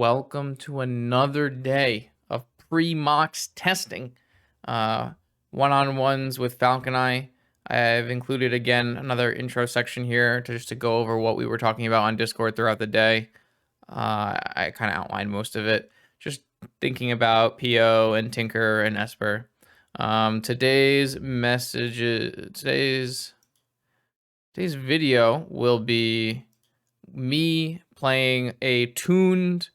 welcome to another day of pre-MOCS testing. One-on-ones with Falcon Eye. I've included again another intro section here to go over what we were talking about on Discord throughout the day. I kind of outlined most of it, just thinking about PO and Tinker and Esper. Today's video will be me playing a tuned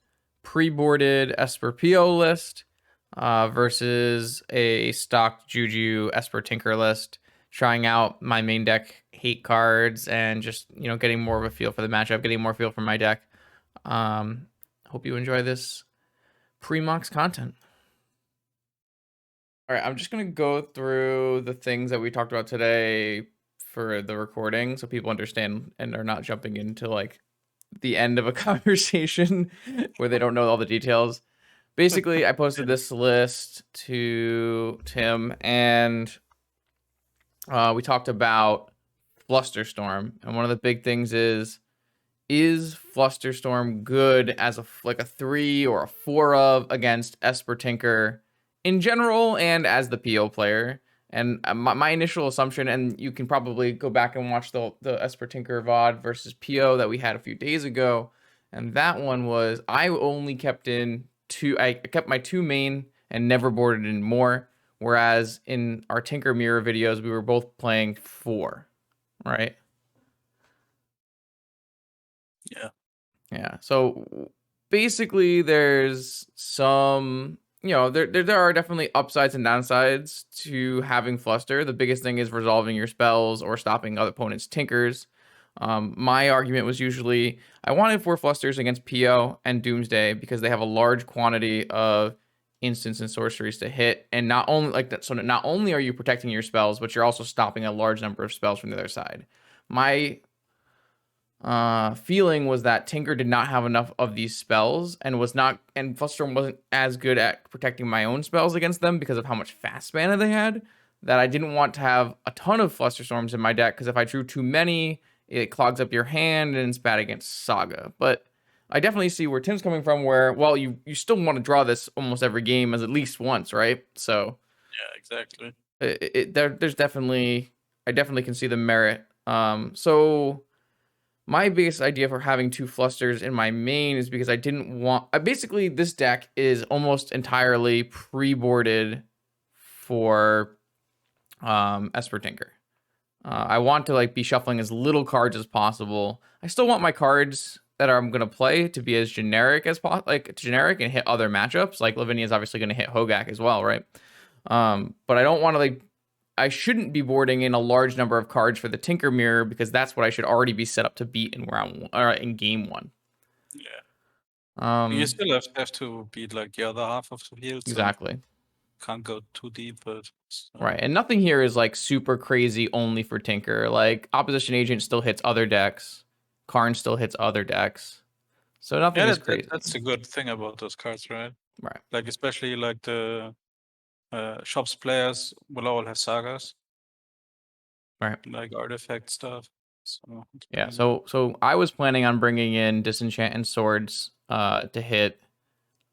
pre-boarded Esper PO list versus a stock Juju Esper Tinker list, trying out my main deck hate cards and just, getting more of a feel for the matchup, getting more feel for my deck. Hope you enjoy this pre-MOCS content. All right, I'm just going to go through the things that we talked about today for the recording so people understand and are not jumping into like the end of a conversation where they don't know all the details. Basically, I posted this list to Tim and we talked about Flusterstorm, and one of the big things is Flusterstorm good as a 3 or a 4 of against Esper Tinker in general and as the PO player? And my initial assumption, and you can probably go back and watch the Esper Tinker VOD versus PO that we had a few days ago, and that one was I only kept in 2. I kept my 2 main and never boarded in more, whereas in our Tinker Mirror videos we were both playing 4, right? Yeah. So basically there's some, there are definitely upsides and downsides to having Fluster. The biggest thing is resolving your spells or stopping other opponents' Tinkers. My argument was usually I wanted 4 Flusters against PO and Doomsday because they have a large quantity of instants and sorceries to hit, and not only like that, so not only are you protecting your spells, but you're also stopping a large number of spells from the other side. My feeling was that Tinker did not have enough of these spells and Flusterstorm wasn't as good at protecting my own spells against them because of how much fast mana they had, that I didn't want to have a ton of Flusterstorms in my deck, because if I drew too many, it clogs up your hand and it's bad against Saga. But I definitely see where Tim's coming from, where, well, you still want to draw this almost every game as at least once, right? So yeah, exactly. There's definitely, I definitely can see the merit. So my biggest idea for having 2 Flusters in my main is because I didn't want... basically, this deck is almost entirely pre-boarded for Esper Tinker. I want to be shuffling as little cards as possible. I still want my cards that I'm going to play to be as generic as possible, generic and hit other matchups. Like Lavinia is obviously going to hit Hogak as well, right? But I don't want to I shouldn't be boarding in a large number of cards for the Tinker Mirror, because that's what I should already be set up to beat in in game 1. Yeah. You still have to beat the other half of the field. Exactly. So can't go too deep, but right. And nothing here is super crazy only for Tinker. Like Opposition Agent still hits other decks. Karn still hits other decks. So nothing is crazy. That's the good thing about those cards, right? Right. Especially the shops players will all have sagas, right? Like artifact stuff. So yeah. So I was planning on bringing in Disenchant and Swords to hit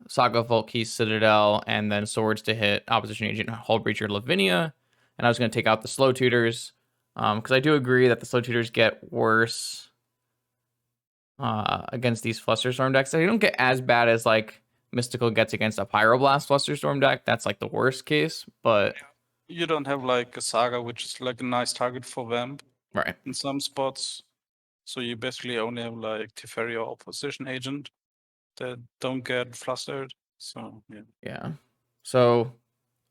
Saga Volkey Citadel, and then Swords to hit Opposition Agent Hull Breacher Lavinia, and I was going to take out the Slow Tutors, because I do agree that the Slow Tutors get worse against these Flusterstorm decks. They don't get as bad as Mystical gets against a Pyroblast Flusterstorm deck. That's the worst case, but you don't have a Saga, which is a nice target for Vamp, right? In some spots, so you basically only have Teferi or Opposition Agent that don't get flustered. So yeah. So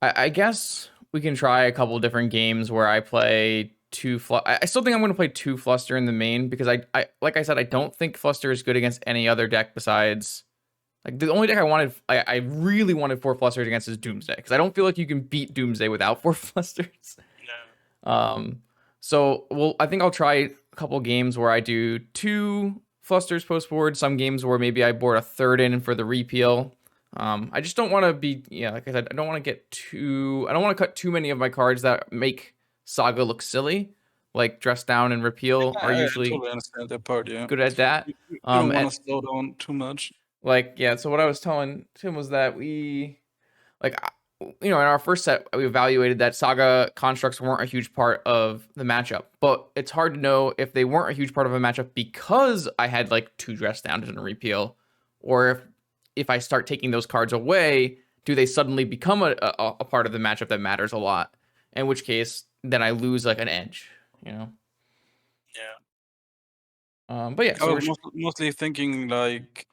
I guess we can try a couple different games where I play 2 I still think I'm going to play 2 Fluster in the main, because I like I said, I don't think Fluster is good against any other deck besides the only deck I really wanted 4 Flusters against is Doomsday, because I don't feel like you can beat Doomsday without 4 Flusters. Yeah. So I think I'll try a couple games where I do 2 Flusters post board, some games where maybe I board a 3rd in for the repeal. I just don't want to be, like I said, I don't want to cut too many of my cards that make Saga look silly. Like Dress Down and Repeal are usually totally understand that part, yeah. good at that. You don't want to slow down too much. Like, yeah, so what I was telling Tim was that like, in our first set, we evaluated that Saga constructs weren't a huge part of the matchup, but it's hard to know if they weren't a huge part of a matchup because I had like 2 dress downs and a repeal, or if I start taking those cards away, do they suddenly become a part of the matchup that matters a lot? In which case, then I lose like an edge, you know? Yeah. But yeah, I so we're was mostly thinking like,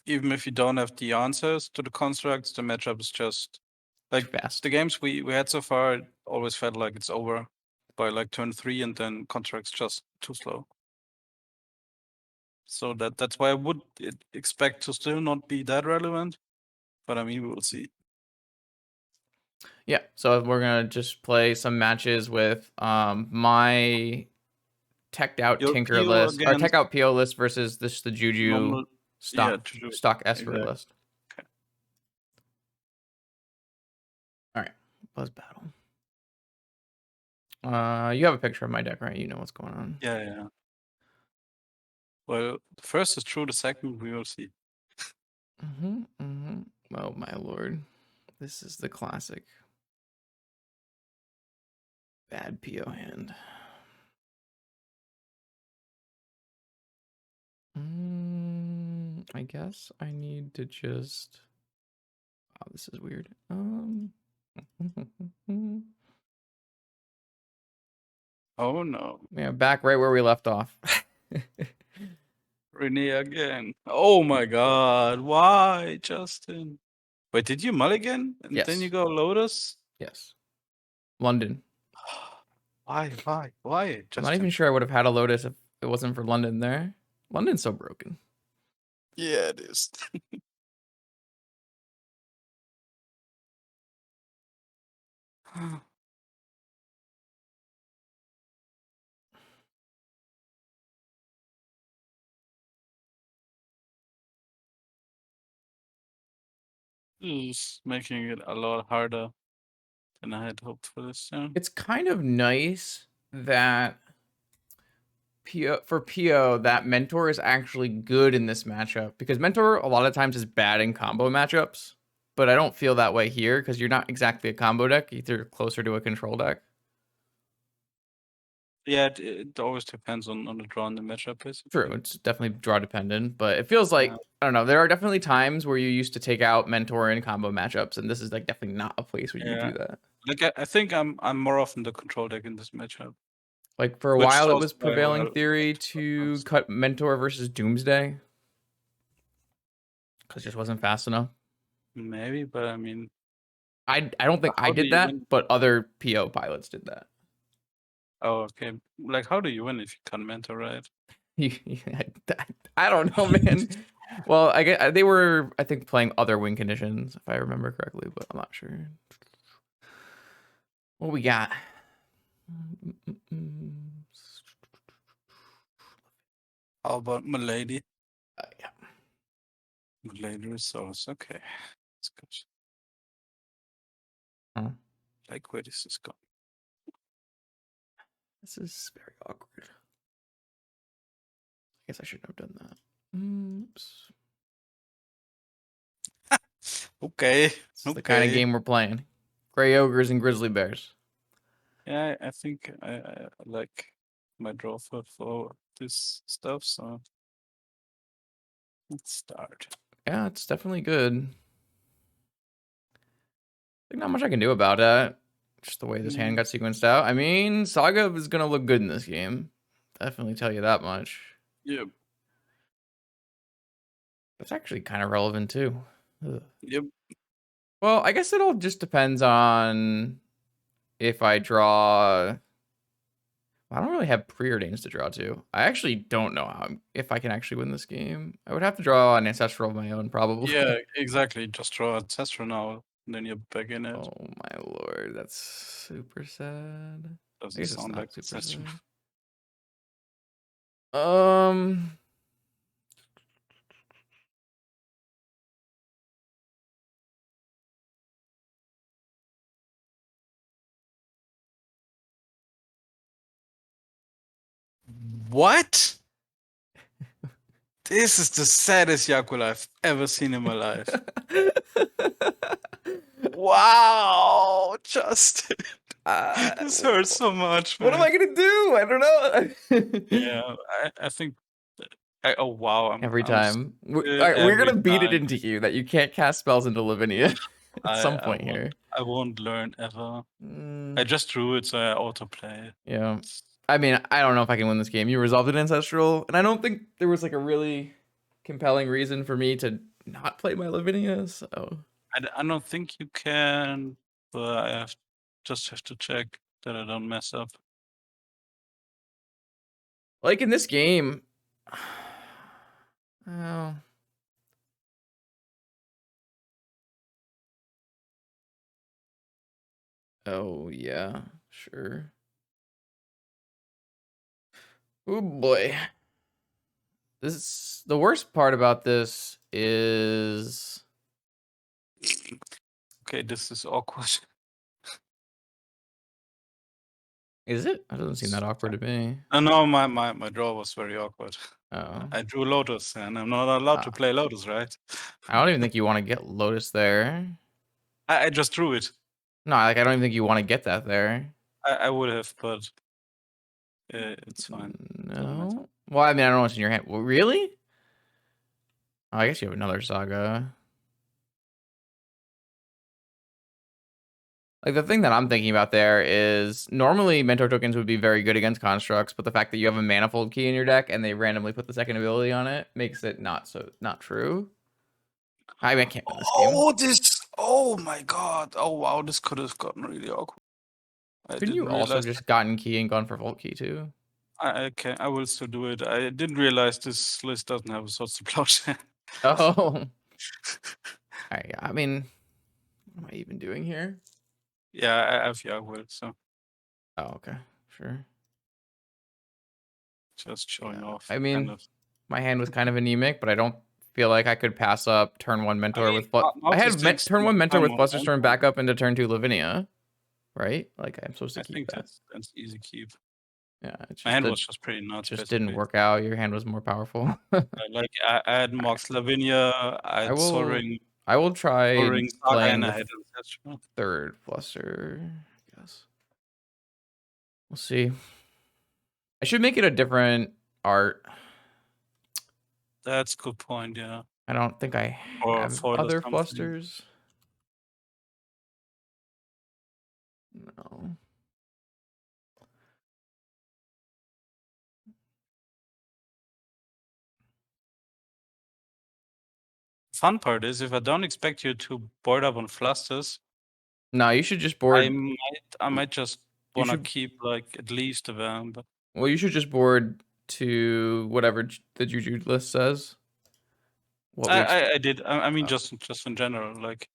even if you don't have the answers to the constructs, the matchup is just too like fast. the games we had so far. It always felt like it's over by like turn 3, and then constructs just too slow. So that's why I would expect to still not be that relevant. But I mean, we will see. Yeah, so we're gonna just play some matches with my teched out Your Tinker PO list, or tech against out PO list versus the Juju normal, yeah, stock Juju. stock Esper Exactly. list. All right, Buzz Battle. You have a picture of my deck, right? You know what's going on. Yeah, yeah. Well, the first is true. The second we will see. Oh my lord, this is the classic bad PO hand. I guess I need to just. Oh, this is weird. Oh no, Yeah, back right where we left off. Renee again. Oh my God, why, Justin? Wait, did you mulligan and then you Yes, go Lotus? yes. London. Why, I'm not even Justin? sure I would have had a Lotus if it wasn't for London there. London's so broken. Yeah, it is. This is making it a lot harder than I had hoped for this soon. It's kind of nice that PO that Mentor is actually good in this matchup, because Mentor a lot of times is bad in combo matchups, but I don't feel that way here because you're not exactly a combo deck, you're closer to a control deck. Yeah, it always depends on the draw and the matchup, True, basically. it's definitely draw dependent, but it feels Yeah. like, I don't know, there are definitely times where you used to take out Mentor in combo matchups, and this is like definitely not a place where you Yeah. do that. Like I think I'm more often the control deck in this matchup, Like for a which is while, it also was why I prevailing like theory to go to first. cut Mentor versus Doomsday because it just wasn't fast enough. Maybe, but I mean, I don't think I how do did you that, win? but other PO pilots did that. Oh, okay. Like, how do you win if you can't mentor, right? I don't know, man. Well, I get they were, I think, playing other win conditions if I remember correctly, but I'm not sure. What we got? How about Milady? Yeah. Milady resource. Okay, that's good. Huh. Like, where this is going. This is very awkward. I guess I shouldn't have done that. Oops. Okay, This is the kind of okay. game we're playing. Gray Ogres and Grizzly Bears. Yeah, I think I like my draw for this stuff. So let's start. Yeah, it's definitely good. Like, not much I can do about it. Just the way this hand Mm, got sequenced out. I mean, Saga is gonna look good in this game. Definitely tell you that much. yep, That's actually kind of relevant too. Ugh. yep. Well, I guess it all just depends on if I draw. I don't really have preordains to draw to. I actually don't know if I can actually win this game. I would have to draw an ancestral of my own, Yeah, probably. exactly. Just draw a Tesla now, and then you're back in it. Oh my lord, that's super sad. I Doesn't guess it's sound like not a super session. sad. Um, What? This is the saddest Yakul I've ever seen in my life. Wow, Justin. This hurts so much, What am man. I gonna do? I don't know. Yeah, I think. Oh wow, Every I'm time. stupid We're every gonna beat it time. into you that you can't cast spells into Lavinia at I some I point won't here. I won't learn ever. Mm, I just drew it, so I autoplay. yeah. I mean, I don't know if I can win this game. You resolved an Ancestral, and I don't think there was like a really compelling reason for me to not play my Lavinia, so. I don't think you can, but just have to check that I don't mess up. Like in this game. Oh. Oh, yeah, sure. Oh boy. The worst part about this is. Okay, this is awkward. Is it? That doesn't seem that awkward to me. No, my draw was very awkward. Oh. I drew Lotus, and I'm not allowed to play Lotus, right? I don't even think you want to get Lotus there. I just drew it. No, like I don't even think you want to get that there. I would have, but it's fine. Doesn't matter. No. Well, I mean, I don't know what's in your hand. Well, really? Oh, I guess you have another Saga. Like the thing that I'm thinking about there is normally mentor tokens would be very good against constructs, but the fact that you have a manifold key in your deck and they randomly put the second ability on it makes it not true. I mean, I can't win this game. Oh, oh my god. Oh wow, this could have gotten really awkward. I Couldn't didn't you also realize. just gotten key and gone for Vault Key too? I will still do it. I didn't realize this list doesn't have a Swords to Plowshare. Oh. I mean, what am I even doing here? Yeah, I have Yagwell, so Oh, okay. Sure. just showing Yeah. off. I Kind mean, of. my hand was kind of anemic, but I don't feel like I could pass up turn 1 mentor with I Malthus had takes turn 1 mentor time with on Flusterstorm Mentor. back up into turn 2 Lavinia, right? Like I'm supposed to I keep think that. that's easy keep. Yeah, it's My just hand that was just pretty nuts, just didn't basically. work out. Your hand was more powerful. Like I had MOCS Lavinia, I I had will Soaring I will try Saga, playing and I the had Ancestral. third Fluster, I guess. We'll see. I should make it a different art. That's a good point, yeah. I don't think I Or have foil or other something. Flusters. No. Fun part is if I don't expect you to board up on Flusters, No, you should just I board. might just You wanna should. keep like at least a Van, but Well, you should just board to whatever the Juju list says. What we I did. I mean oh, just in general, like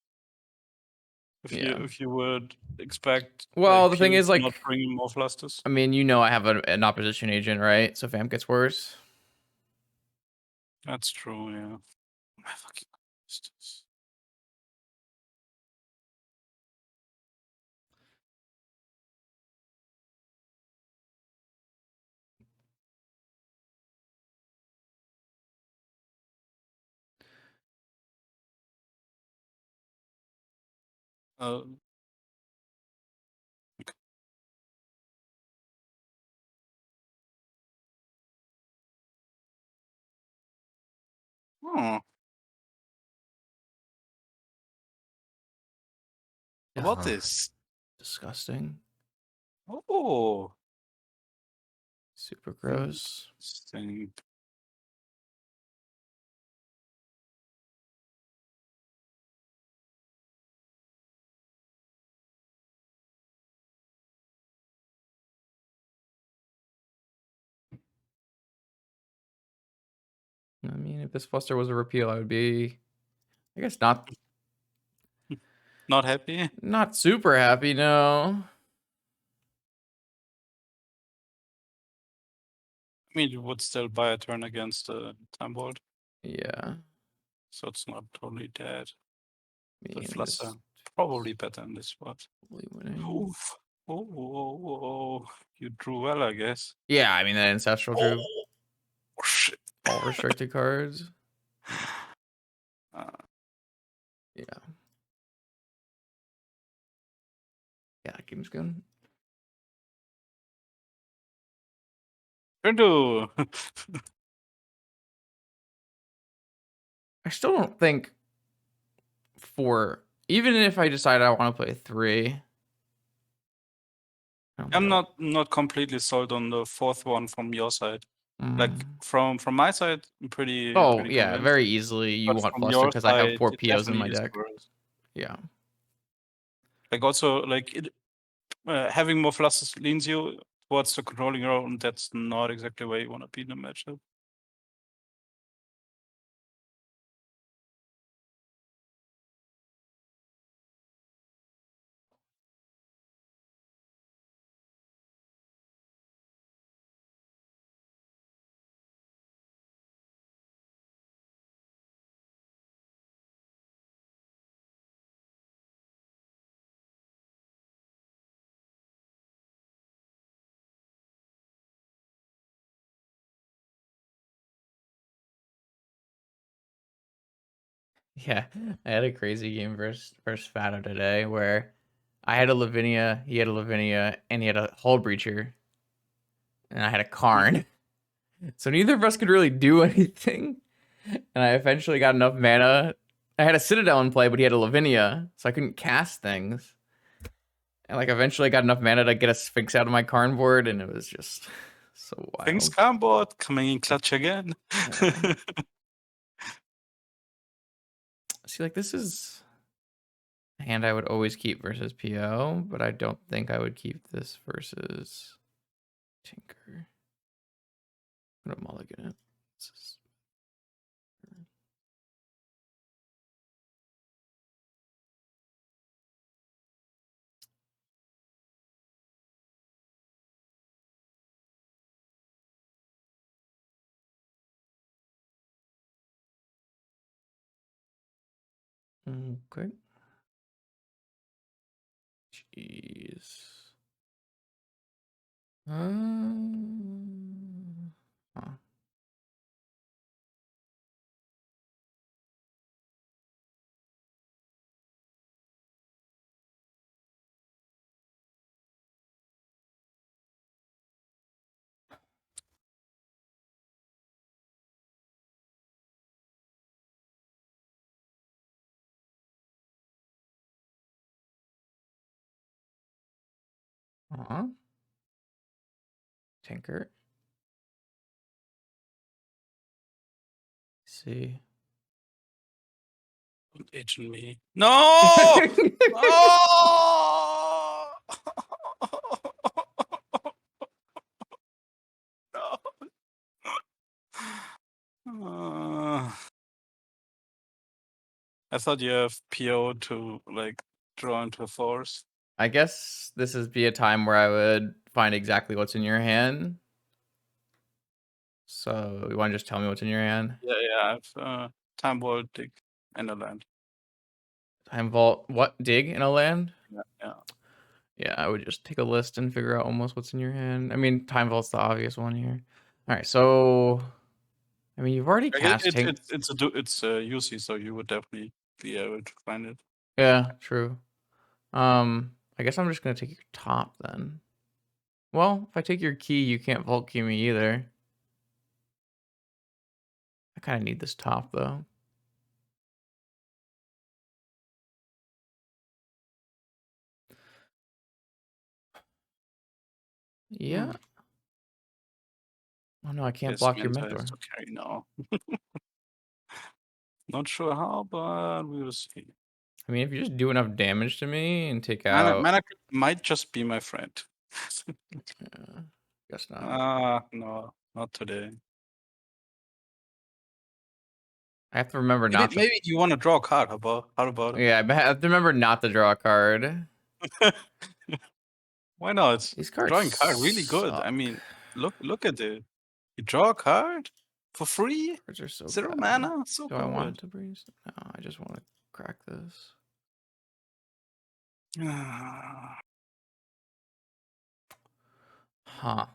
yeah. if you would expect Well, like the thing Peel is, to not like, bring in more Flusters. I mean, you know, I have an opposition agent, right? So fam gets worse. That's true, yeah. My fucking Flusters. Uh, oh, what Ugh, is? disgusting. Oh, Super gross. interesting. I mean, if this Fluster was a repeal, I would be, I guess, Not happy? not super happy. No. I mean, you would still buy a turn against the Time Vault, Yeah. so it's not totally dead. I The mean, Fluster this probably better in this spot. probably winning. Oof. Oh, you drew well, I guess. Yeah, I mean, that ancestral drew. Oh shit. all restricted cards. Yeah. Yeah, game's good. Turn two. I still don't think even if I decide I want to play 3, I don't think I'm I'll. not completely sold on the fourth one from your side. Like Mm. from my side, I'm Oh, pretty yeah, convinced. very easily you But want from Fluster your because I have side, 4 it POs in my definitely is deck. worse. Yeah. Like also like having more flusters leans you towards the controlling role, and that's not exactly where you want to be in a matchup. Yeah, I had a crazy game versus Fato today where I had a Lavinia, he had a Lavinia, and he had a Hull Breacher, and I had a Karn. So neither of us could really do anything. And I eventually got enough mana. I had a Citadel in play, but he had a Lavinia, so I couldn't cast things. And like eventually I got enough mana to get a Sphinx out of my Karn board, and it was just so Things wild. board coming in clutch again. Yeah. See, like this is a hand I would always keep versus PO, but I don't think I would keep this versus Tinker. I'm gonna mulligan it. Okay. Jeez. Huh. Tinker. See. Don't agent me. No! Oh! no. I thought you have PO to like draw into force. I guess this is be a time where I would find exactly what's in your hand. So you want to just tell me what's in your hand? Yeah, I have Time Vault, Dig, and a land. Time Vault, what? Dig in a land? Yeah. Yeah, I would just take a list and figure out almost what's in your hand. I mean, Time Vault's the obvious one here. All right, so I mean, you've already Like cast Tink. it's a UC, so you would definitely be able to find it. Yeah, true. I guess I'm just gonna take your top then. Well, if I take your key, you can't vault key me either. I kind of need this top though. Yeah. Oh no, I can't This block your means I have mentor. to carry now. Not sure how, but we will see. I mean, if you just do enough damage to me and take Mana, out. mana might just be my friend. Yeah, guess not. No, not today. I have to remember Maybe, not to. maybe you want to draw a card. How about it? Yeah, I have to remember not to draw a card. Why not? These cards Drawing card really good. I suck. mean, look at it. You draw a card for free. Cards are so 0 bad. mana. So Do I want good. to breeze? No, I just want to crack this. Huh.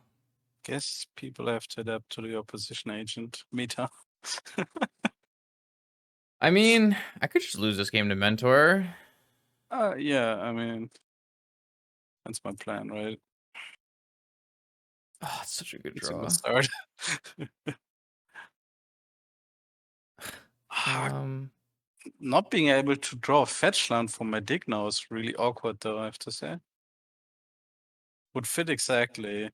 Guess people have to adapt to the opposition agent meta. I mean, I could just lose this game to Mentor. Yeah, I mean, that's my plan, right? Oh, it's such a good It's a good draw. start. Not being able to draw a fetch land for my dig now is really awkward, though, I have to say. Would fit exactly.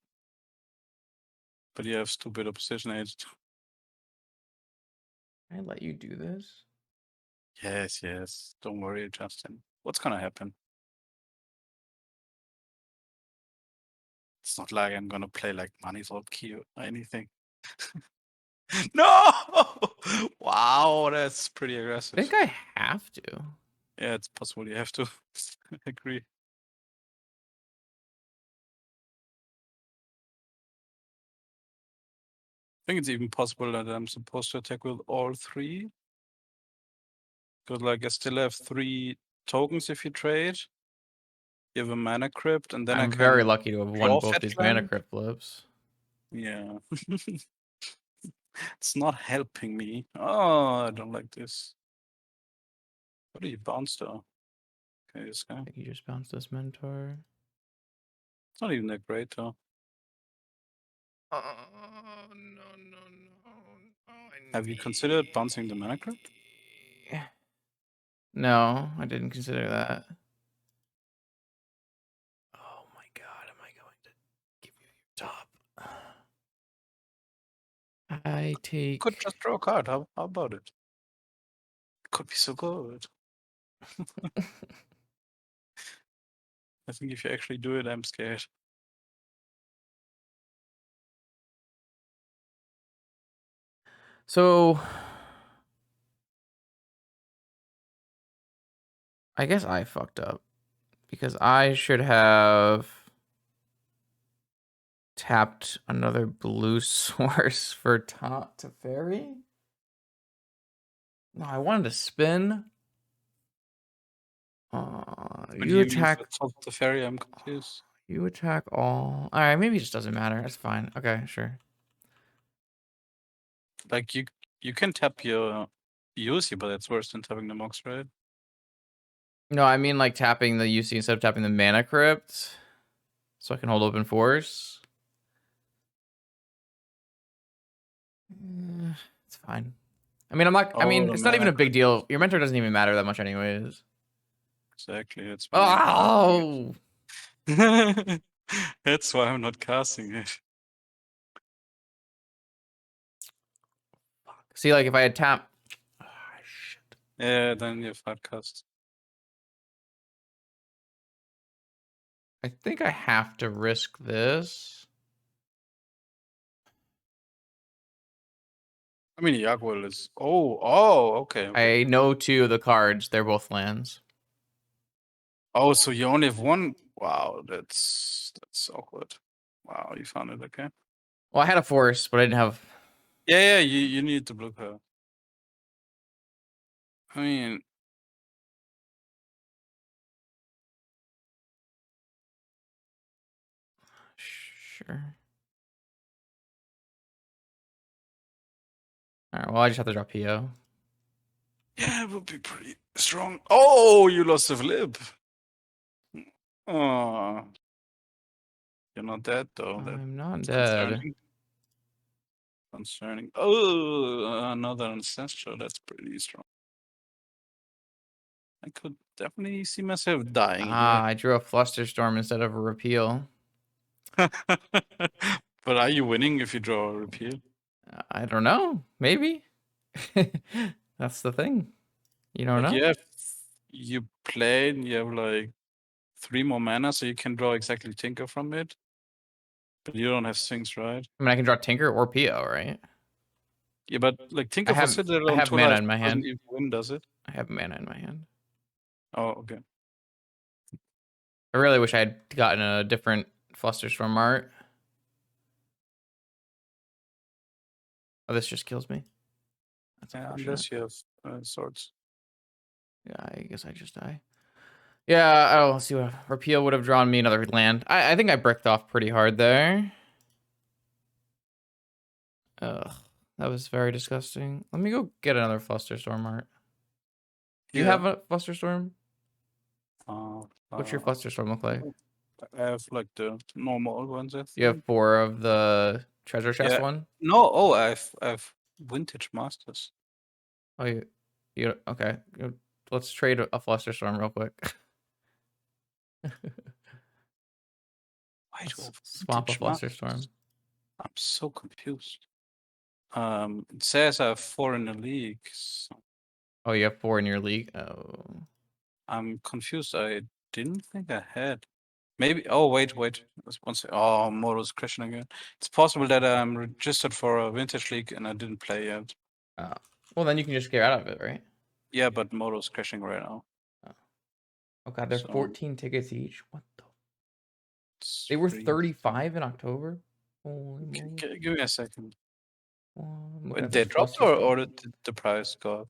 But you have stupid opposition agent. Can I let you do this? Yes, yes. Don't worry, Justin. What's gonna happen? It's not like I'm gonna play like money's all key or anything. No! Wow, that's pretty I aggressive. think I have to. Yeah, it's possible you have to. I agree. I think it's even possible that I'm supposed to attack with all three. Because like I still have 3 tokens if you trade. You have a mana crypt, and then I I'm can very lucky to have won draw both fetch these mana land. crypt flips. Yeah. It's not helping me. Oh, I don't like this. What do you bounce though? Okay, this guy. I think you just bounced this Mentor. It's not even that great though. Oh, no, no, no. Oh, Have you considered bouncing the mana crypt? No, I didn't consider that. Oh my god, am I going to give you your top? I take... Could just draw a card. How about it? Could be so good. I think if you actually do it, I'm scared. So... I guess I fucked up. Because I should have... tapped another blue source for top to fairy? No, I wanted to spin. When You you use attack... the top of the fairy, I'm confused. You attack all... Alright, maybe it just doesn't matter. That's fine. Okay, sure. Like you can tap your UC, but that's worse than tapping the MOCS, right? No, I mean like tapping the UC instead of tapping the mana crypt. So I can hold open force. It's fine. I mean, I'm not... I mean, Oh, the it's not even mana a big crypt. deal. Your mentor doesn't even matter that much anyways. Exactly, that's Oh! that's why I'm not casting it. See, like if I had tapped... Oh, shit. Yeah, then you have hard cast. I think I have to risk this. I mean, Yagwell is. Oh, okay. I know 2 of the cards. They're both lands. Oh, so you only have 1. Wow, that's awkward. Wow, you found it, okay. Well, I had a force, but I didn't have... Yeah, you need to block her. I mean, Sure. Alright, well, I just have to drop PO. yeah, it would be pretty strong. Oh, you lost a flip. Oh, you're not dead though. I'm not That's dead. concerning. Oh, another ancestral. That's pretty strong. I could definitely see myself dying here. I drew a Flusterstorm instead of a repeal. But are you winning if you draw a repeal? I don't know. Maybe. That's the thing. You don't Like know? you play and you have like 3 more mana, so you can draw exactly Tinker from it. But you don't have things, right? I mean, I can draw Tinker or PO, right? Yeah, but like Tinker for Citadel I on have 2 mana life in my doesn't hand. even win, does it? I have mana in my hand. Oh, okay. I really wish I had gotten a different Flusterstorm art. Oh, this just kills me. That's Yeah, unfortunate. unless you have swords. Yeah, I guess I just die. Yeah, oh, let's see what repeal would have drawn me another land. I think I bricked off pretty hard there. Ugh, that was very disgusting. Let me go get another flusterstorm art. Do you Yeah. have a flusterstorm? Uh, What's your uh, flusterstorm look like? I have like the normal ones, I You have think. 4 of the treasure chest Yeah. one? No, oh, I have vintage masters. Oh, you okay. Let's trade a flusterstorm real quick. Why do I Let's have swap a vintage flusterstorm. masters? I'm so confused. It says I have 4 in the league. So Oh, you have 4 in your league? Oh. I'm confused. I didn't think I had. Maybe. Oh, wait. Oh, Moro's crashing again. It's possible that I'm registered for a vintage league and I didn't play yet. Oh. Well, then you can just get out of it, right? Yeah, but Moro's crashing right now. Oh, oh god, they're So 14 tickets each. What the? it's They were pretty. 35 in October? Holy moly. Give me a second. I'm looking Wait, at they this dropped flusterstorm. or did the price go up?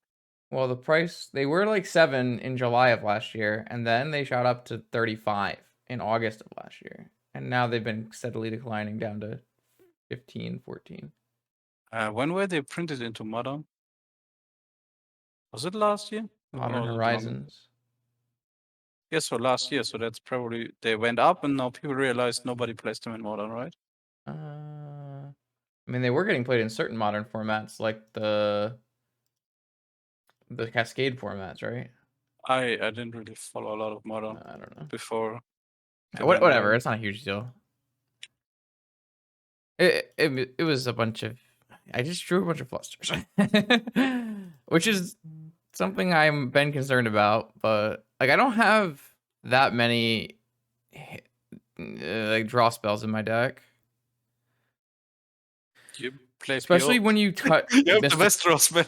Well, the price, they were like 7 in July of last year, and then they shot up to 35 in August of last year. And now they've been steadily declining down to 15, 14. When were they printed into Modern? Was it last year? Modern Was it longer? Horizons. Yes, so last year. So that's probably they went up, and now people realize nobody plays them in Modern, right? I mean, they were getting played in certain modern formats, like the Cascade formats, right? I didn't really follow a lot of Modern I don't know. before the ban, Whatever. right? It's not a huge deal. It was a bunch of. I just drew a bunch of flusters, which is something I'm been concerned about. But like, I don't have that many like draw spells in my deck, You play especially PO. when you cut You have the mystic. best draws, man.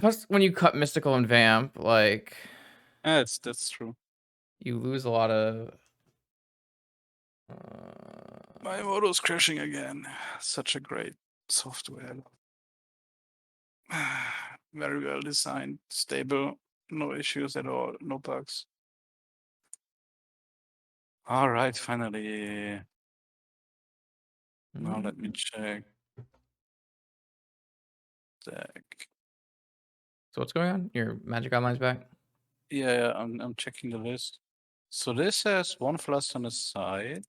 Plus, when you cut mystical and vamp, like That's true. you lose a lot of. My moto's crashing again. Such a great software. Very well designed, stable, no issues at all, no bugs. All right, finally. Now let me check deck. So what's going on? Your Magic Online's back. Yeah, I'm checking the list. So this has 1 fluster on the side.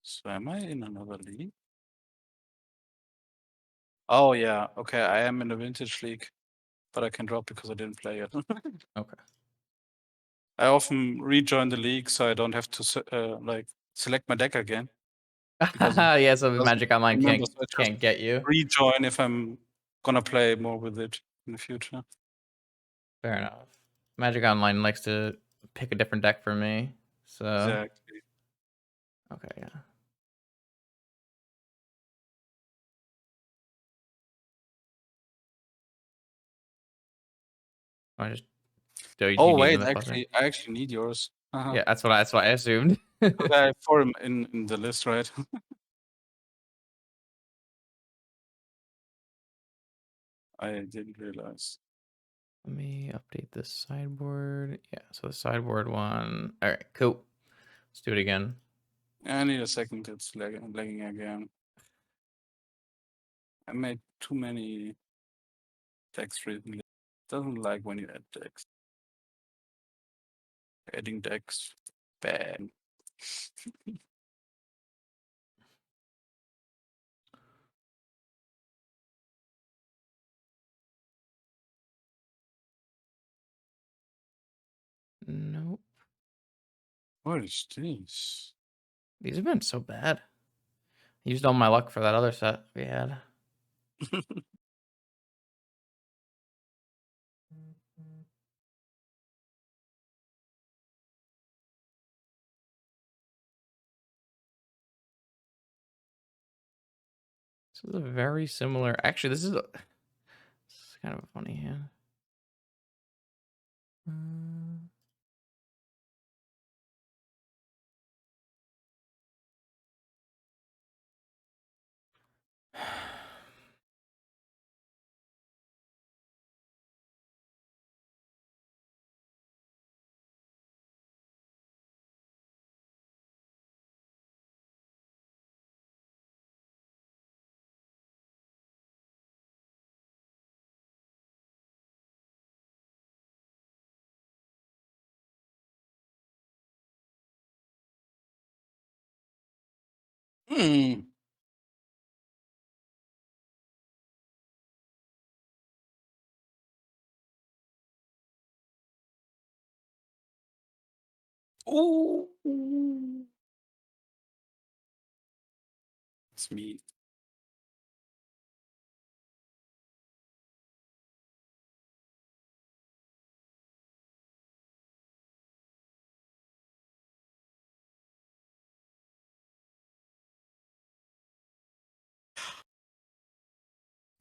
So am I in another league? Oh yeah, okay, I am in the vintage league, but I can drop because I didn't play it. Okay. I often rejoin the league so I don't have to like select my deck again because it Yeah, so doesn't Magic Online remember. can't So I just can't get you. rejoin if I'm gonna play more with it in the future. Fair enough. Magic Online likes to pick a different deck for me. So Exactly. okay, yeah. I just do you Oh need wait, another fluster? I actually need yours. Yeah, that's what I assumed. Okay, I have 4 in the list, right? I didn't realize. Let me update this sideboard. Yeah, so the sideboard one. All right, cool. Let's do it again. I need a second. It's lagging again. I made too many decks recently. Doesn't like when you add decks. Adding decks, bad. Nope. What is this? These have been so bad. I used all my luck for that other set we had. This is a very similar. Actually, this is kind of a funny hand. Hmm. Ooh. It's me.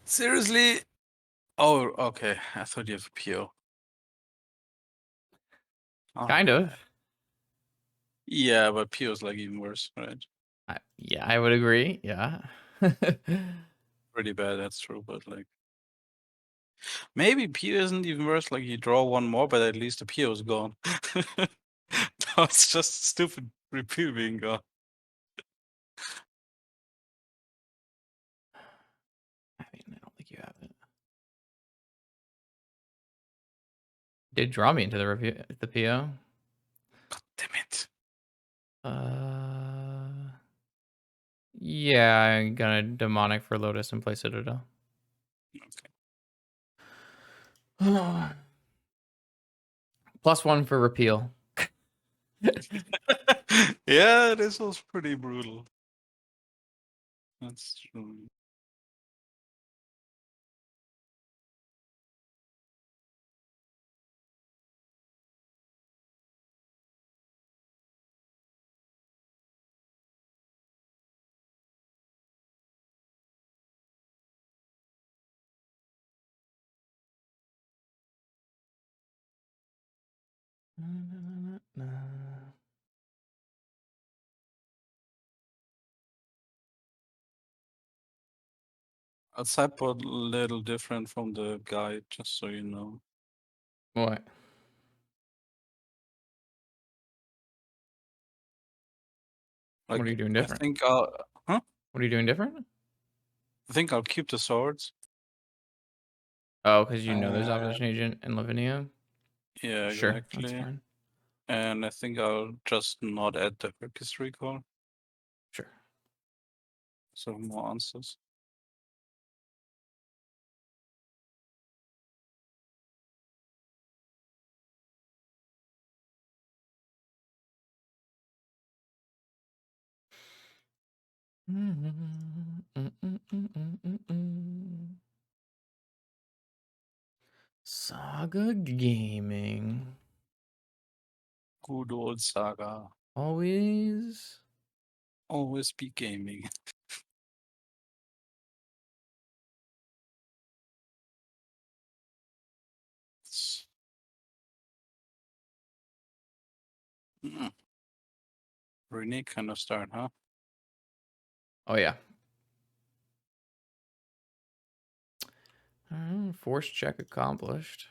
Seriously? Oh, okay. I thought you have a PO. Kind Ah. of. Yeah, but PO is like even worse, right? Yeah, I would agree. Yeah. Pretty bad, that's true, but like maybe PO isn't even worse, like you draw one more, but at least the PO is gone. No, it's just stupid repeal being gone. I mean, I don't think you have it. Did draw me into the review, the PO. Damn it. Yeah, I'm gonna demonic for Lotus and play Citadel. Okay. +1 for repeal. Yeah, this was pretty brutal. That's true. I'll sideboard a little different from the guide, just so you know. What? What are Like, you doing I different? think I'll, huh? What are you doing different? I think I'll keep the swords. Oh, because you know there's Uh, opposition agent in Lavinia? yeah, Sure, that's exactly. fine. And I think I'll just not add the Hercus recall, Sure. so more answers. Saga Gaming. Good old Saga. Always. Always be gaming. Mm. Really kind of start, huh? Oh, yeah. Force check accomplished.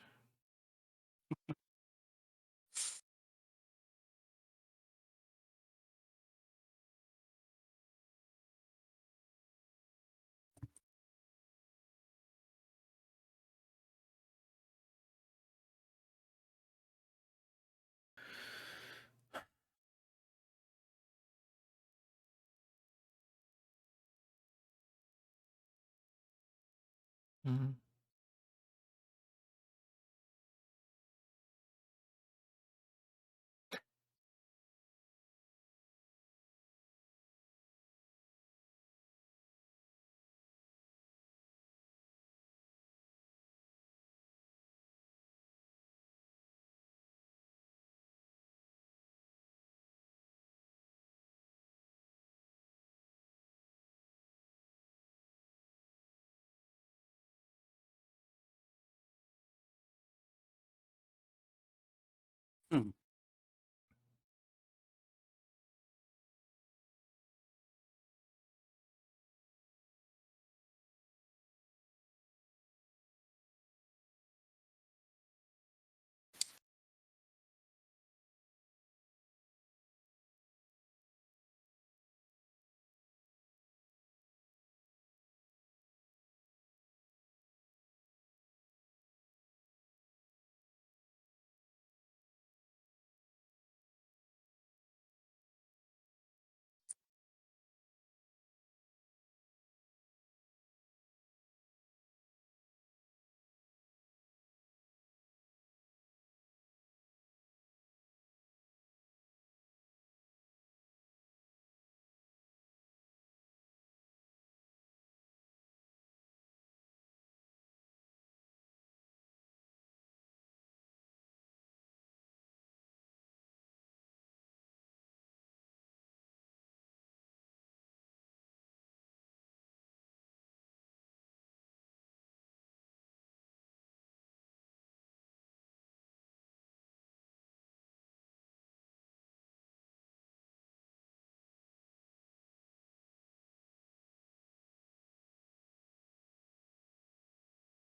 Mhm.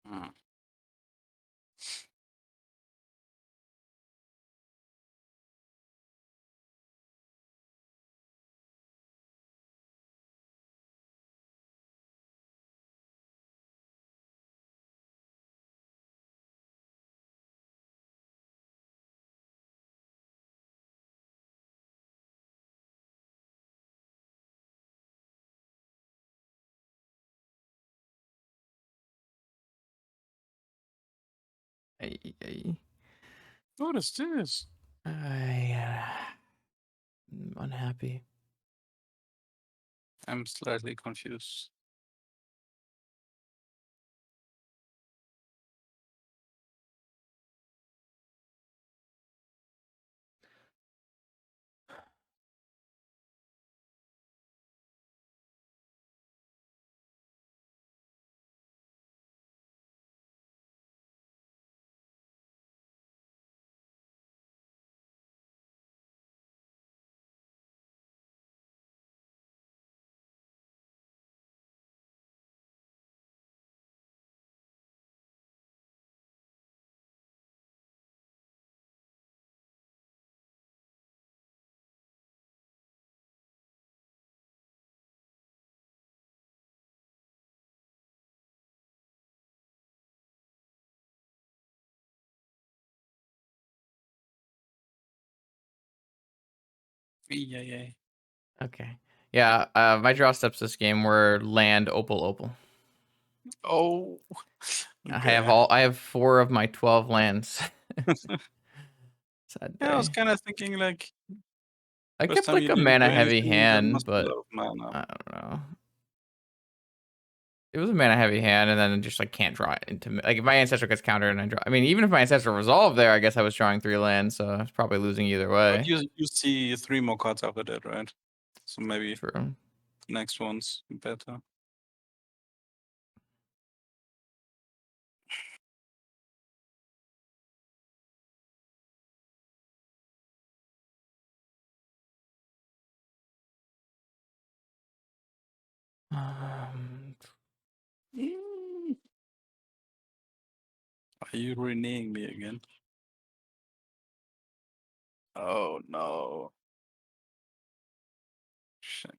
Hmm. What is this? I'm unhappy. I'm slightly confused. Yeah. Okay. Yeah, my draw steps this game were land, opal, opal. Oh. Okay. I have 4 of my 12 lands. Sad Yeah, I was day. kind of thinking like I first kept time like you a didn't do mana heavy anything, there hand, must be a but lot of mana. I don't know. It was a mana heavy hand, and then just like can't draw it into like if my ancestor gets countered and I draw. I mean, even if my ancestor resolved there, I guess I was drawing 3 lands, so I was probably losing either But way. you see 3 more cards after that, right? So maybe True. next one's better. Um, Mm. Are you reneging me again? Oh no. Shit.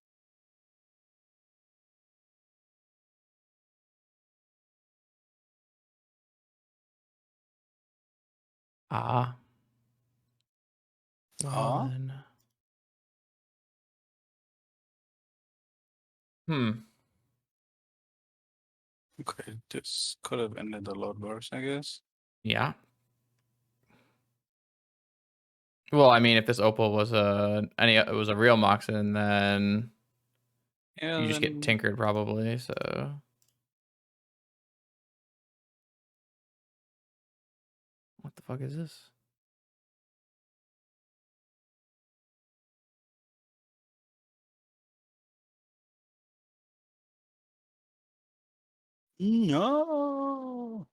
ah. Well Ah, then. Hmm. okay. This could have ended a lot worse, I guess. Yeah. Well, I mean, if this opal was it was a real Moxen, then Yeah, you just get then tinkered probably. So what the fuck is this? no.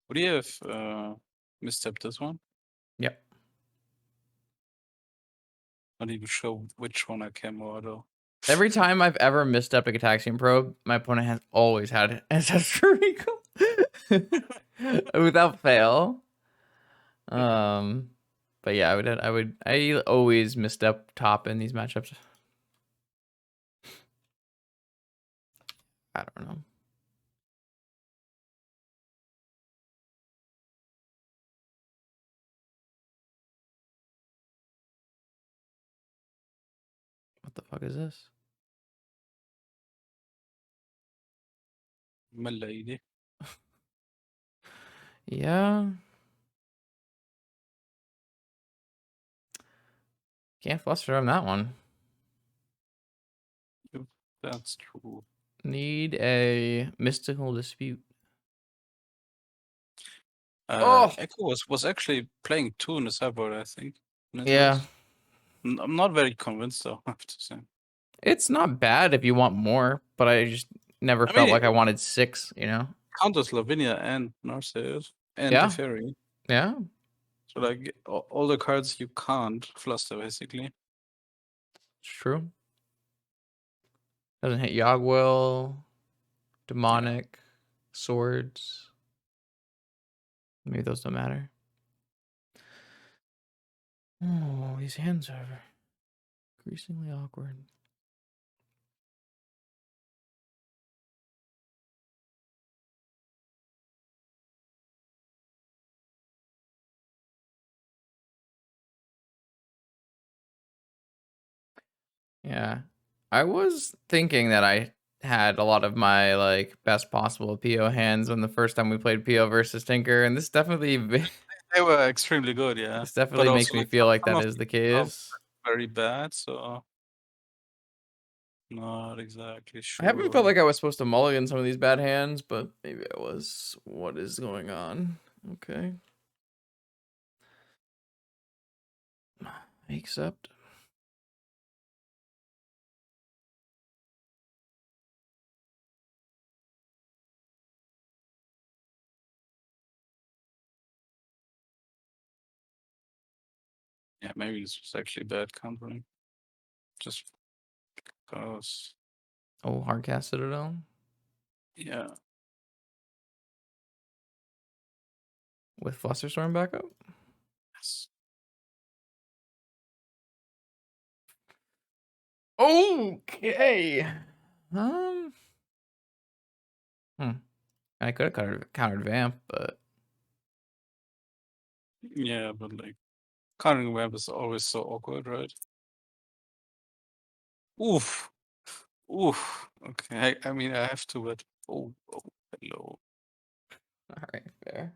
Would you have misstepped this one? Yep. Not even sure which one I came over though. Every time I've ever misstepped a Gataxian probe, my opponent has always had ancestral recall without fail. But yeah, I always misstep top in these matchups. I don't know. What the fuck is this? My lady. Yeah. Can't fluster on that one. If that's true. Need a mystical dispute. Echo Oh, was actually playing 2 in the sideboard, I think. In his yeah. list. I'm not very convinced though, I have to say. It's not bad if you want more, but I just never I mean, felt like I it wanted 6, you know? counters Lavinia and Narcissus and Yeah. Teferi. Yeah. So like all the cards you can't fluster basically. It's true. Doesn't hit Yogwell. Demonic. Swords. Maybe those don't matter. Oh, these hands are increasingly awkward. Yeah. I was thinking that I had a lot of my like best possible PO hands when the first time we played PO versus Tinker, and this definitely They were extremely good, yeah. this But definitely makes also, me like, feel like some that of is the them are case. very bad, so not exactly I haven't felt sure. like I was supposed to mulligan some of these bad hands, but maybe I was. What is going on? Okay. I accept. Yeah, maybe this was actually bad countering. Just because, Oh, hardcast Citadel yeah. with Flusterstorm backup. Yes. Okay. Hmm. I could have countered Vamp, but Yeah, but like countering web is always so awkward, right? Oof. Oof. Okay. I mean I have to, but oh, hello. all right, fair.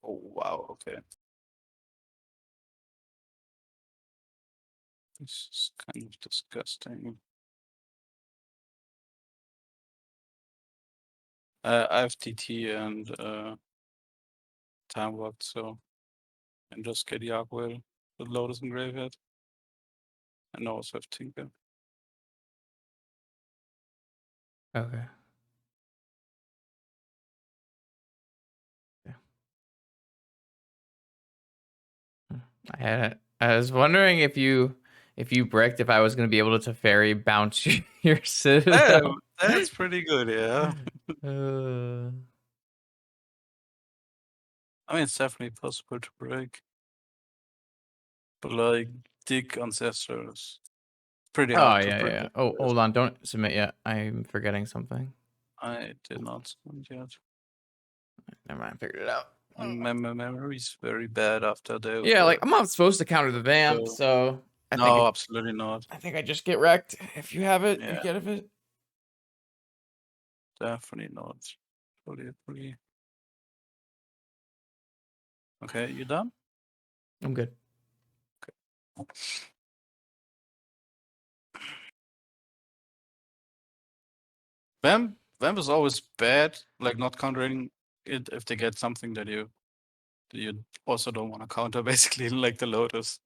Oh wow, okay. This is kind of disgusting. I have TT and time walked, so and just get Yagwell with Lotus and Gravehead. And I also have Tinker. Okay. Yeah. I was wondering if you bricked if I was gonna be able to fairy bounce your Oh, Citadel. that's pretty good, yeah. uh, I mean, it's definitely possible to break. But like, dig Ancestors, pretty oh hard to yeah, break. yeah. Oh, hold on, don't submit yet. I'm forgetting something. I did not spend yet. Never mind, I figured it out. And my memory is very bad after Yeah, like the I'm not supposed to counter the vamp, so so no, absolutely not. I think I just get wrecked. If you have it, you Yeah, get it. definitely not. Totally agree. Okay, you done? I'm good. Vamp is always bad, like not countering it if they get something that you also don't want to counter, basically, like the Lotus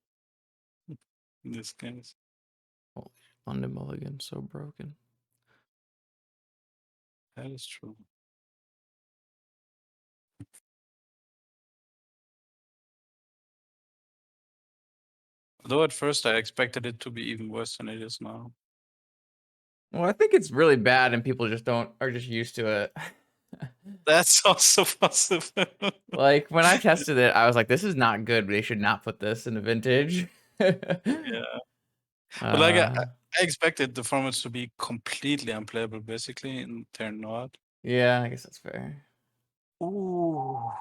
in this case. Holy London Mulligan, so broken. That is true. Though at first I expected it to be even worse than it is now. Well, I think it's really bad, and people just are just used to it. That's also possible. Like when I tested it, I was like, "This is not good. They should not put this in a vintage." Yeah. But like I expected the formats to be completely unplayable basically, and they're not. Yeah, I guess that's fair. Ooh,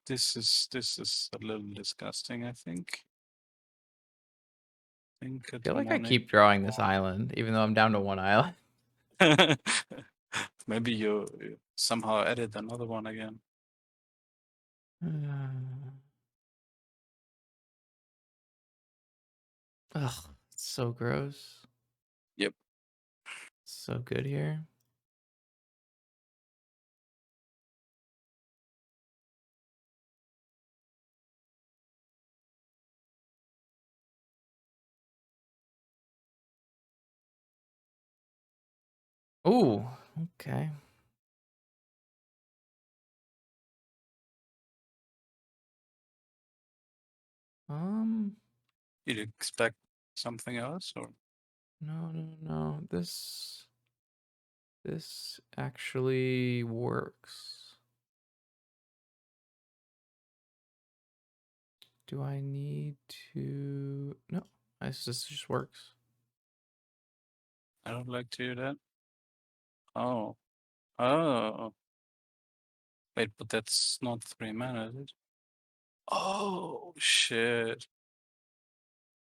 this is a little disgusting, I think. I feel like I Demonic. keep drawing this island, even though I'm down to one island. Maybe you somehow added another one again. Ugh, it's so gross. Yep. So good here. Ooh, okay. You'd expect something else, or no. This actually works. Do I need to? No, this just works. I don't like to do that. Oh, oh. Wait, but that's not 3 mana, is it? Oh shit,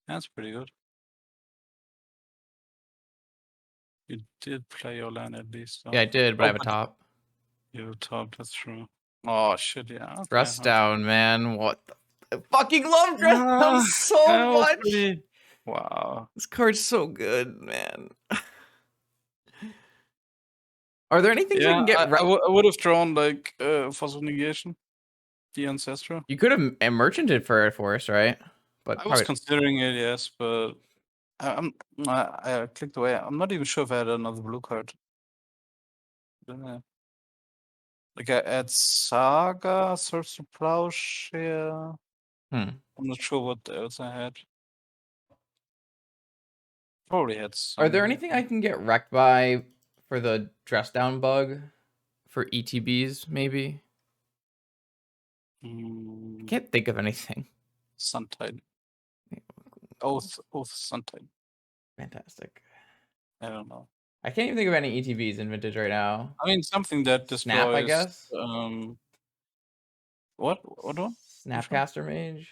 that's pretty good. You did play your land at least, though. Yeah, I did, but I Oh, have a but top. you top. That's true. Oh shit, yeah. Okay. Dress Okay. down, man. What the? I fucking love dress down Ah, so that was much. pretty. Wow. This card's so good, man. Are there any things I Yeah, can get I would have drawn like Fossil Negation, the Ancestral. You could have merchanted for us, right? But I was probably considering it, yes, but I clicked away. I'm not even sure if I had another blue card. Like I had Saga, Source of Plowshare. hmm. I'm not sure what else I had. Probably had Are there some. anything I can get wrecked by for the dress down bug for ETBs? Maybe I can't think of anything. Suntide. Oath Suntide. Fantastic. I don't know. I can't even think of any ETBs in Vintage right now. I mean something that Snap, I destroys guess. what one? Which one? Snapcaster Mage.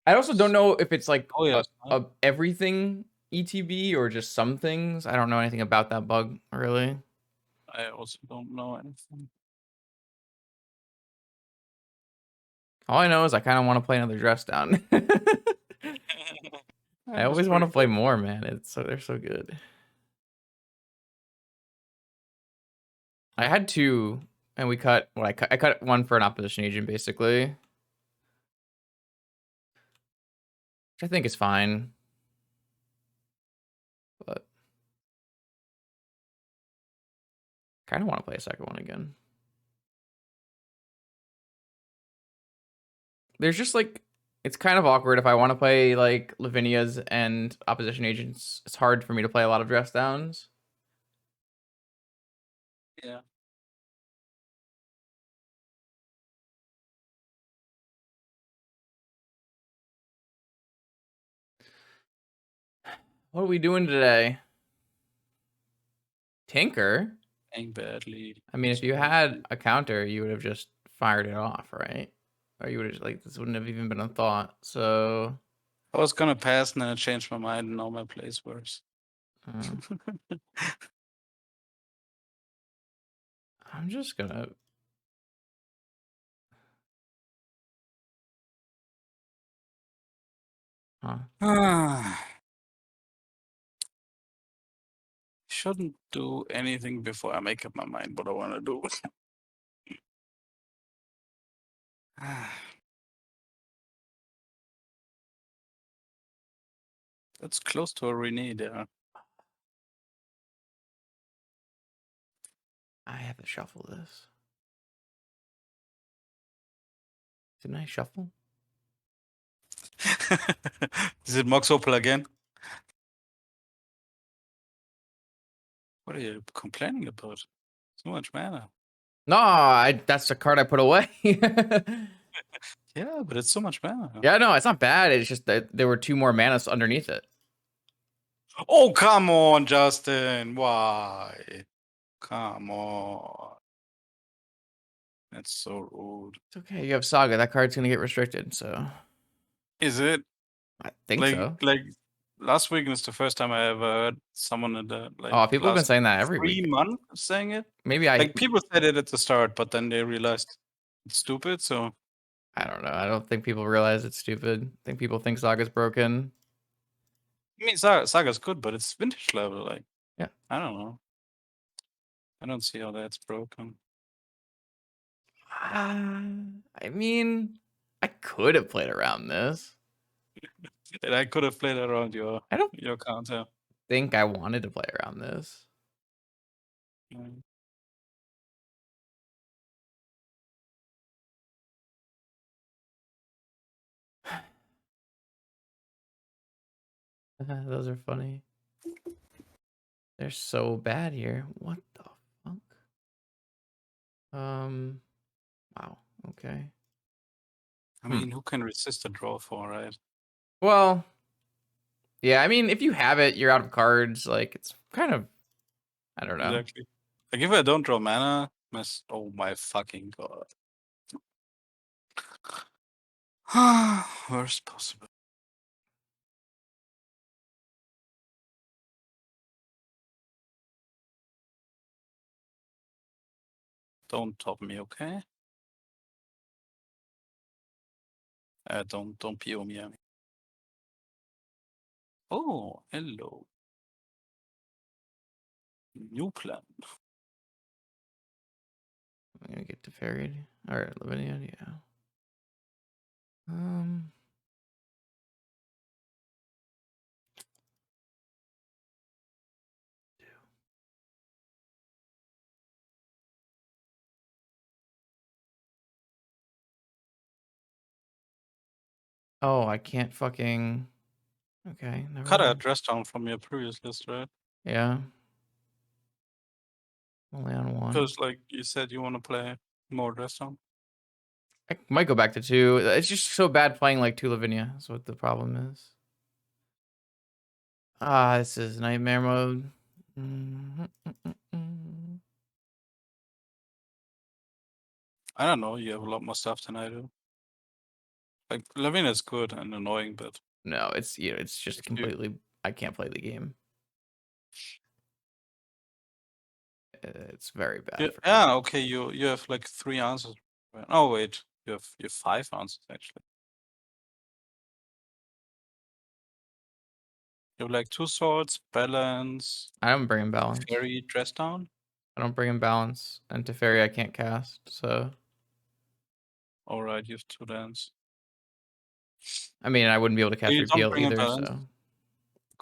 I also don't know if it's like Oh yes. a everything ETB or just some things. I don't know anything about that bug really. I also don't know anything. All I know is I kind of want to play another dress down. I That was always want to pretty play good. more, man. They're so good. I had two, and we cut. Well, I cut one for an opposition agent, basically, which I think is fine. But kind of want to play a second one again. There's just like it's kind of awkward if I want to play like Lavinia's and opposition agents. It's hard for me to play a lot of dress downs. Yeah. What are we doing today? Tinker? Playing badly. I mean, if you had a counter, you would have just fired it off, right? Or you would have like this wouldn't have even been a thought. So I was gonna pass and then I changed my mind and now my play's worse. I'm just gonna. Shouldn't do anything before I make up my mind what I wanna do. That's close to a Renee there. I have to shuffle this. Didn't I shuffle? Is it MOCS Opal again? What are you complaining about? So much mana. No, that's the card I put away. Yeah, but it's so much mana. Yeah, no, it's not bad. It's just that there were two more manas underneath it. Oh, come on, Justin. Why? Come on. That's so rude. It's okay. You have Saga. That card's gonna get restricted, so Is it? I think so. Like last week is the first time I ever heard someone in the Oh, people have been last saying that every 3 week. months saying it. Maybe I Like people said it at the start, but then they realized it's stupid. So don't know. I don't think people realize it's stupid. I think people think Saga's broken. I mean, Saga's good, but it's vintage level. Like, Yeah. I don't know. I don't see how that's broken. I mean, I could have played around this. And I could have played around I don't your counter. think I wanted to play around this. Mm. Those are funny. They're so bad here. What the fuck? Wow. Okay. I mean, who can resist a draw for, right? Well, yeah, I mean, if you have it, you're out of cards. Like, it's kind of, I don't know. Exactly. Like if I don't draw mana, oh my fucking god. Worst possible. Don't top me, okay? Don't PO me. I mean. Oh, hello. New plan. I'm gonna get to Ferried. Alright, Lavinia, yeah. Um, oh, I can't fucking. Okay, never Cut a mind. address down from your previous list, right? Yeah. Only on one. Because like you said, you want to play more address down. I might go back to 2. It's just so bad playing like 2 Lavinia. That's what the problem is. Ah, this is nightmare mode. I don't know. You have a lot more stuff than I do. Like Levin is good and annoying, but No, it's it's just if you completely. I can't play the game. It's very bad for me. yeah, okay, you have like 3 answers. Oh wait, you have 5 answers actually. You have like 2 swords, balance, I don't bring in balance. fairy, dress down. I don't bring in balance, and Teferi I can't cast. So Alright, you have 2 lands. I mean, I wouldn't be able to cast You don't reveal bring in either. balance. So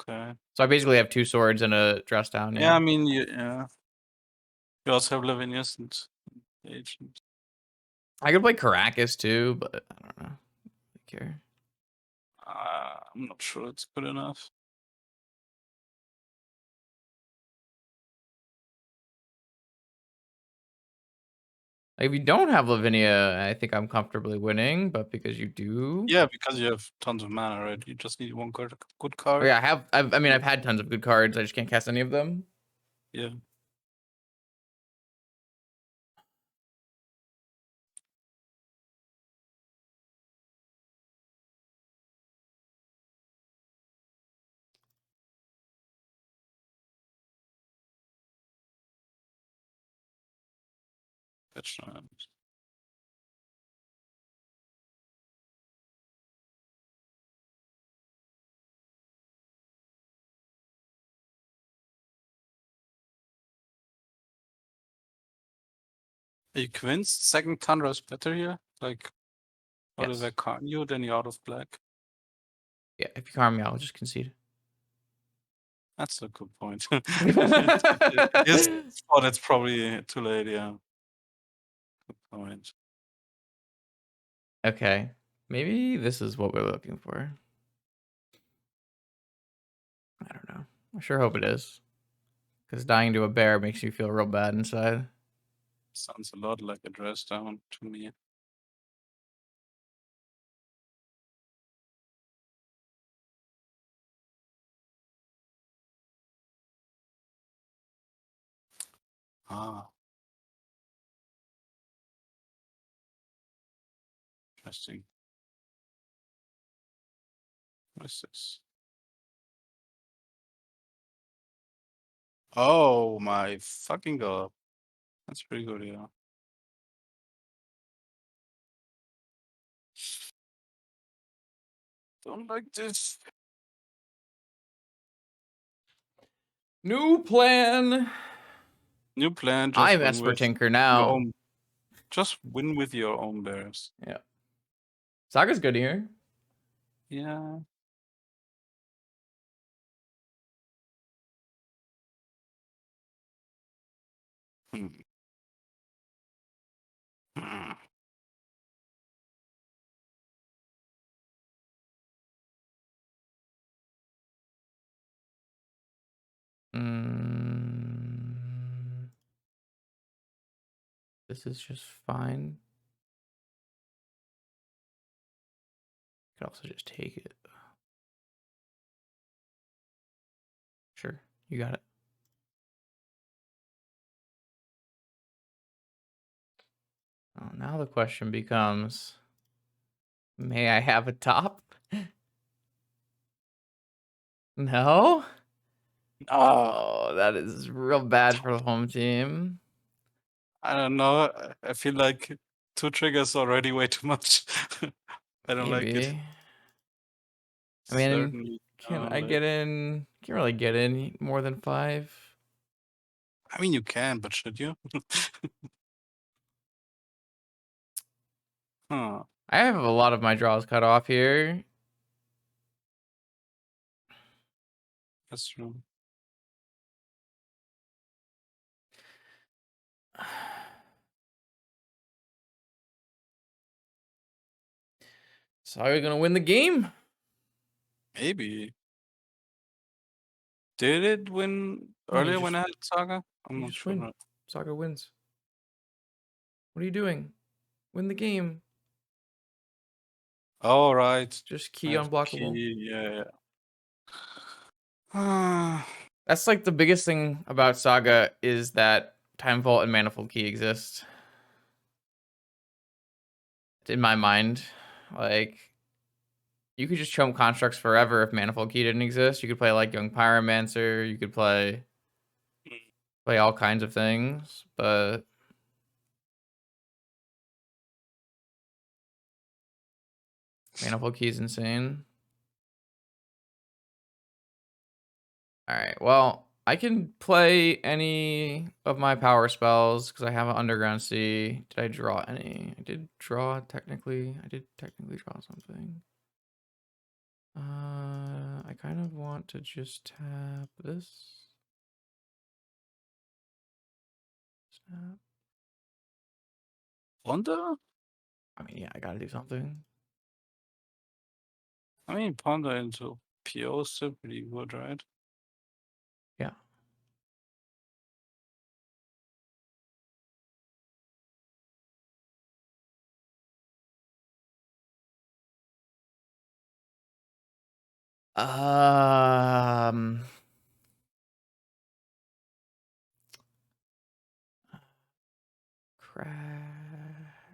Okay. I basically have 2 swords and a dress down. Yeah, Yeah. I mean yeah. You also have Lavinius and Agent. I could play Caracas too, but I don't know. I care. I'm not sure it's good enough. Like, if you don't have Lavinia, I think I'm comfortably winning. But because you do, Yeah, because you have tons of mana, right? You just need one good card. oh yeah, I mean, I've had tons of good cards. I just can't cast any of them. Yeah. That's not. Are you convinced second Tundra is better here? Like, what if I Yes. con you, then you're out of black? Yeah. If you harm me, I'll just concede. That's a good point. It is, but it's probably too late, yeah. Good point. Okay. Maybe this is what we're looking for. I don't know. I sure hope it is. Because dying to a bear makes you feel real bad inside. Sounds a lot like a dress down to me. Ah, interesting. What is this? Oh my fucking god. That's pretty good, yeah. Don't like this. New plan. New plan, just I'm win Esper with Tinker your now. own. Just win with your own bears. Yeah. Saga's good here. Yeah. Hmm. Hmm. This is just fine. Could also just take it. Sure, you got it. Oh, now the question becomes, may I have a top? No? Oh, that is real bad for the home team. I don't know. I feel like 2 triggers already way too much. I don't like it. Maybe. I mean, Certainly can I like, get in? Can't really get in more than 5. I mean, you can, but should you? Huh. I have a lot of my draws cut off here. That's true. So are we gonna win the game? Maybe. Did it win No, you earlier just when I had Saga? I'm you not just win. sure. Saga wins. What are you doing? Win the game. All right. Just I key have unblockable. key. Yeah. Yeah. That's like the biggest thing about Saga is that Time Vault and Manifold Key exist. In my mind, like you could just chump constructs forever if Manifold Key didn't exist. You could play like Young Pyromancer. You could play all kinds of things, but Manifold Key is insane. All right. Well, I can play any of my power spells because I have an Underground Sea. Did I draw any? I did draw technically. I did technically draw something. I kind of want to just tap this. Snap. Ponder? I mean, yeah, I gotta do something. I mean, Ponder into PO is still pretty good, right? Yeah. Um. Crack.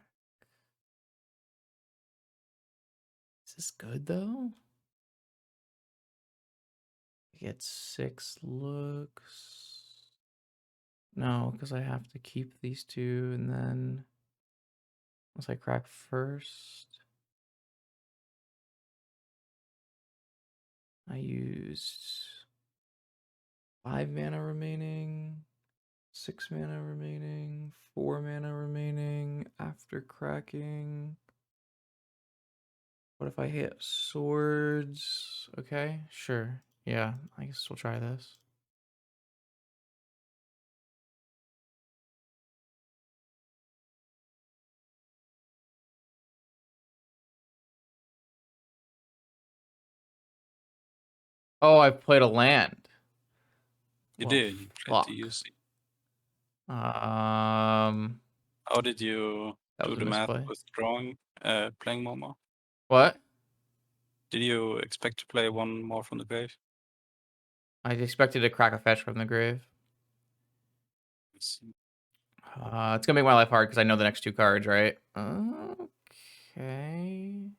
Is this good though? Get 6 looks. No, because I have to keep these 2 and then once I crack first, I used 5 mana remaining, 6 mana remaining, 4 mana remaining after cracking. What if I hit swords? Okay, sure. Yeah, I guess we'll try this. Oh, I've played a land. You Well, did. You played the fuck. UC. How did you That do was a the math misplay. with playing more? What? Did you expect to play one more from the grave? I expected to crack a fetch from the grave. Let's see. It's gonna make my life hard because I know the next 2 cards, right? Okay.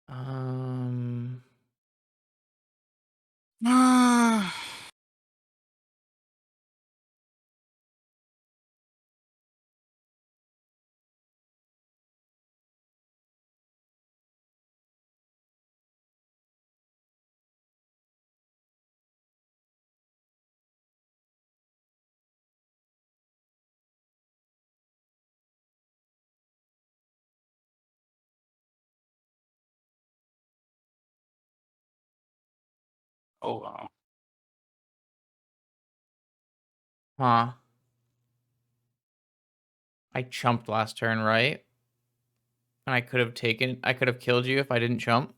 Um. Oh wow. Huh. I chumped last turn, right? And I could have killed you if I didn't chump.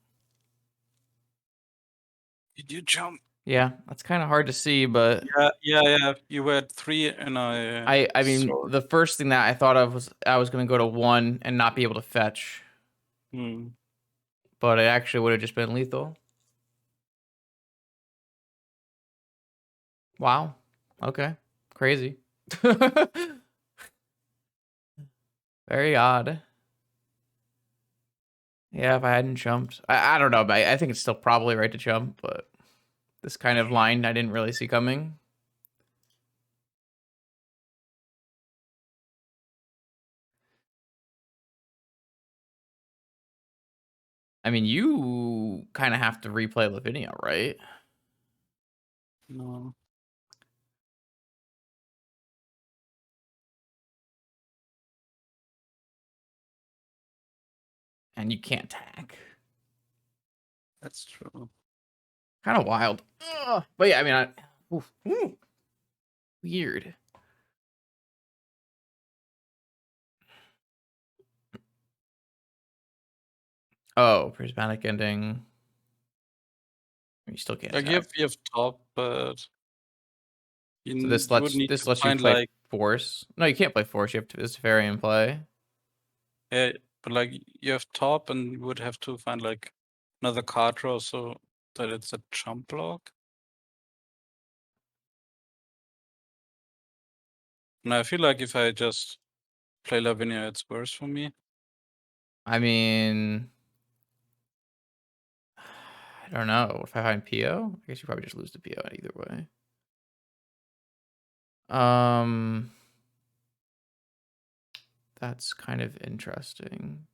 Did you jump? Yeah, that's kind of hard to see, but Yeah. You were at 3 and I mean, saw. the first thing that I thought of was I was going to go to 1 and not be able to fetch, Hmm. but it actually would have just been lethal. Wow. Okay. Crazy. Very odd. Yeah, if I hadn't jumped. I don't know, but I think it's still probably right to jump, but this kind of line I didn't really see coming. I mean, you kind of have to replay Lavinia, right? No. And you can't tack. That's true. Kind of wild. Ugh. But yeah, I mean, weird. Oh, prismatic ending. You still can't Like tack. you have top, but So you would need to this lets you find play like force. No, you can't play force. You have to this variant play. but like you have top and you would have to find like another card draw so that it's a jump block. And I feel like if I just play Lavinia, it's worse for me. I mean, I don't know. If I find PO, I guess you probably just lose to PO either way. That's kind of interesting.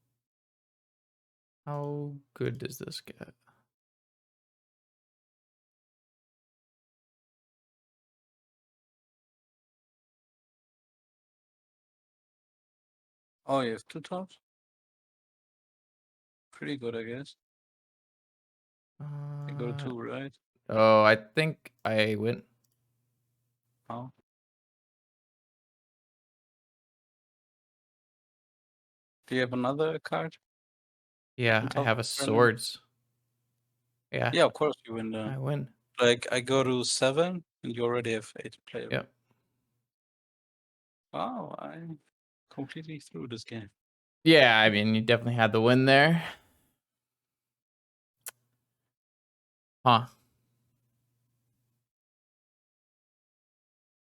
How good does this get? Oh, you have two tops? Pretty good, I guess. I go to Uh, two, right? oh, I think I win. How? Do you have another card Yeah, on I top have a of Brennan? swords. Yeah, Yeah, of course you win I the win. like I go to 7 and you already have 8 players. Yep. Wow, I completely threw this game. Yeah, I mean, you definitely had the win there. Huh.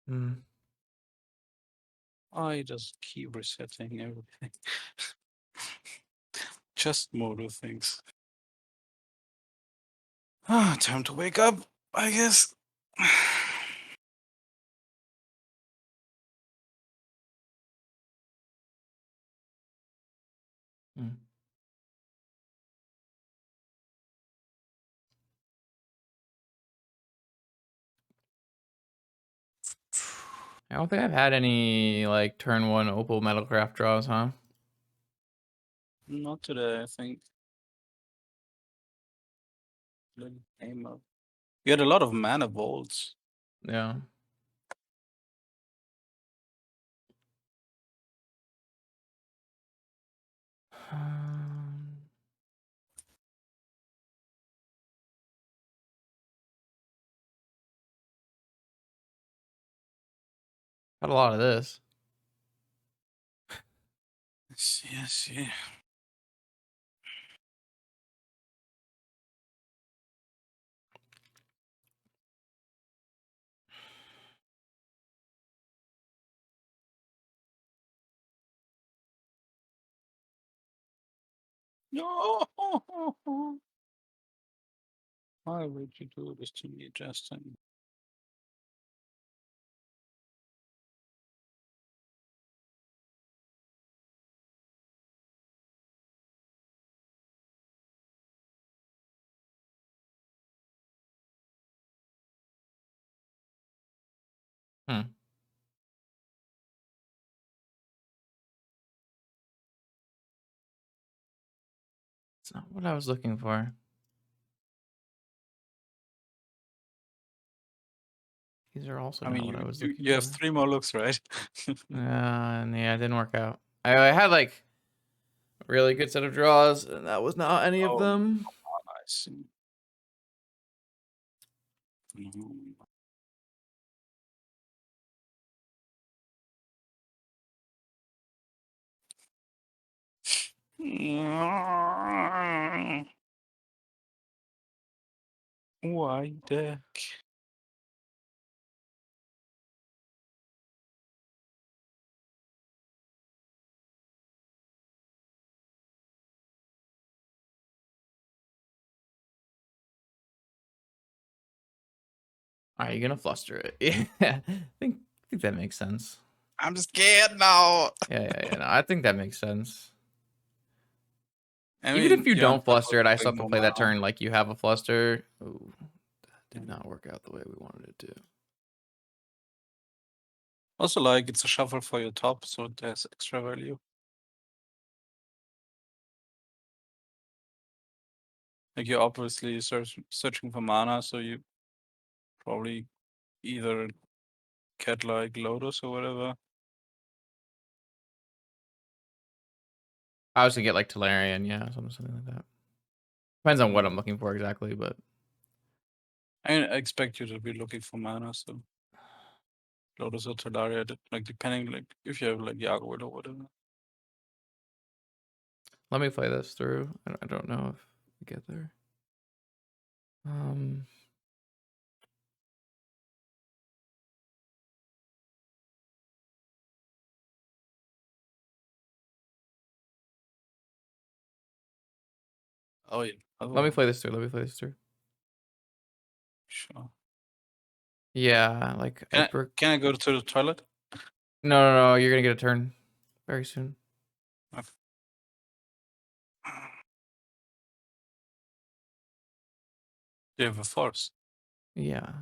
Hmm. I just keep resetting everything. Just motor things. Ah, time to wake up, I guess. Hmm. I don't think I've had any like turn 1 Opal Metalcraft draws, huh? Not today, I think. Aim up. You had a lot of mana volts. Yeah. Um, Had a lot of this. I see. No. Why would you do this to me, Justin? Hmm. It's not what I was looking for. These are also I not mean, what I was you looking you have for. 3 more looks, right? Yeah, it didn't work out. I had like a really good set of draws, and that was not any of Oh, them. I see. Mhm. White deck. Are you gonna fluster it? Yeah, I think that makes sense. I'm scared now. Yeah. No, I think that makes sense. I Even mean, if you you're on don't purpose fluster it, I still playing have to more play that mana. turn like you have a fluster. Ooh, that did not work out the way we wanted it to. Also, like, it's a shuffle for your top, so it has extra value. Like, you're obviously searching for mana, so you probably either get, like, Lotus or whatever. I was gonna get like Tolarian, yeah, something like that. Depends on what I'm looking for exactly, but I expect you to be looking for mana, so Lotus or Talaria, like, depending, like, if you have, like, Yago or whatever. let me play this through. I don't know if we get there. Oh, yeah. Let me Oh, play this through. sure. Yeah, like Can I go to the toilet? No, you're gonna get a turn very soon. Okay. You have a force. Yeah.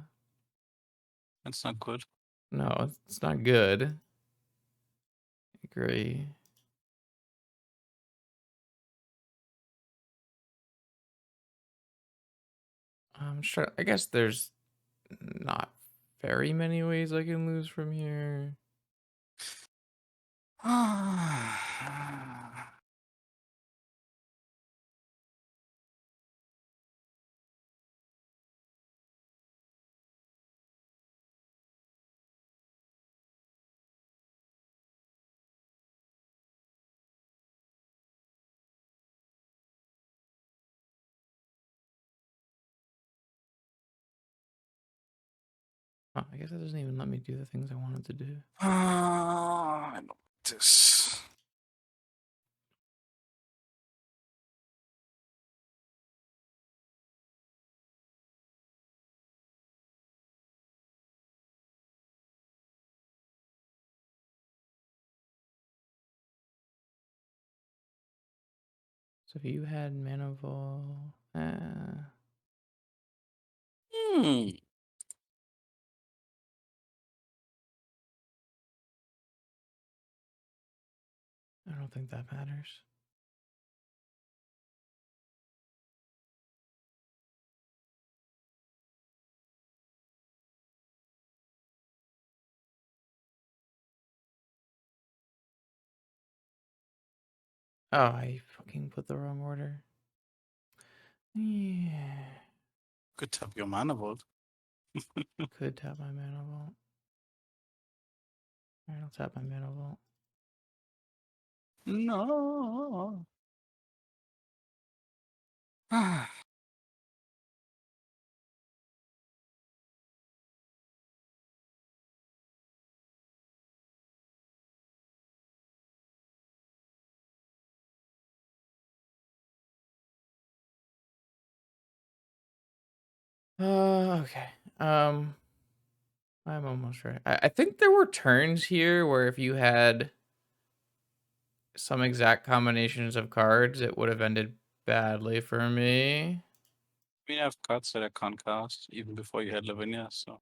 That's not good. No, it's not good. I agree. I'm sure. I guess there's not very many ways I can lose from here. Oh, I guess that doesn't even let me do the things I wanted to do. I know this. So if you had Manival, Hmm. I don't think that matters. Oh, I fucking put the wrong order. Yeah. Could tap your mana vault. Could tap my mana vault. Alright, I'll tap my mana vault. No. Okay. I'm almost right. I think there were turns here where if you had some exact combinations of cards, it would have ended badly for me. I mean, I have cards that I can't cast even before you had Lavinia, so.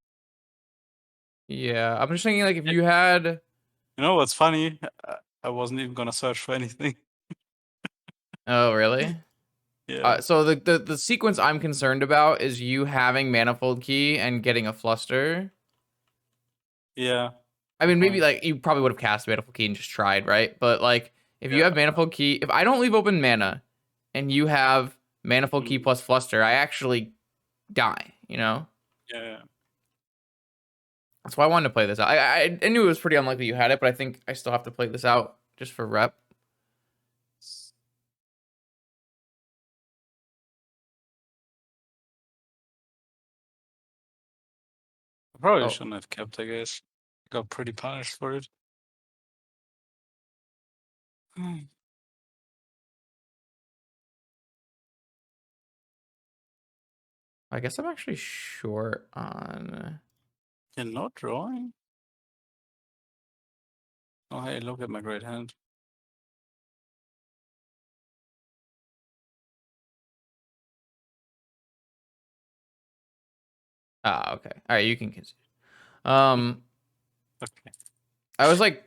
Yeah, I'm just thinking like if Eh, you had. You know what's funny? I wasn't even gonna search for anything. Oh, really? Yeah. So the sequence I'm concerned about is you having Manifold Key and getting a Fluster. Yeah. I Good mean, maybe point. like you probably would have cast Manifold Key and just tried, right? But like if you Yeah. have Manifold Key, if I don't leave open mana and you have Manifold Key Mm, plus Fluster, I actually die, you know? yeah. That's why I wanted to play this out. I knew it was pretty unlikely you had it, but I think I still have to play this out just for rep. I probably Oh, shouldn't have kept, I guess. Got pretty punished for it. I guess I'm actually short on. You're not drawing? Oh, hey, look at my great hand. Ah, okay. All right, you can concede. Um, Okay. I was like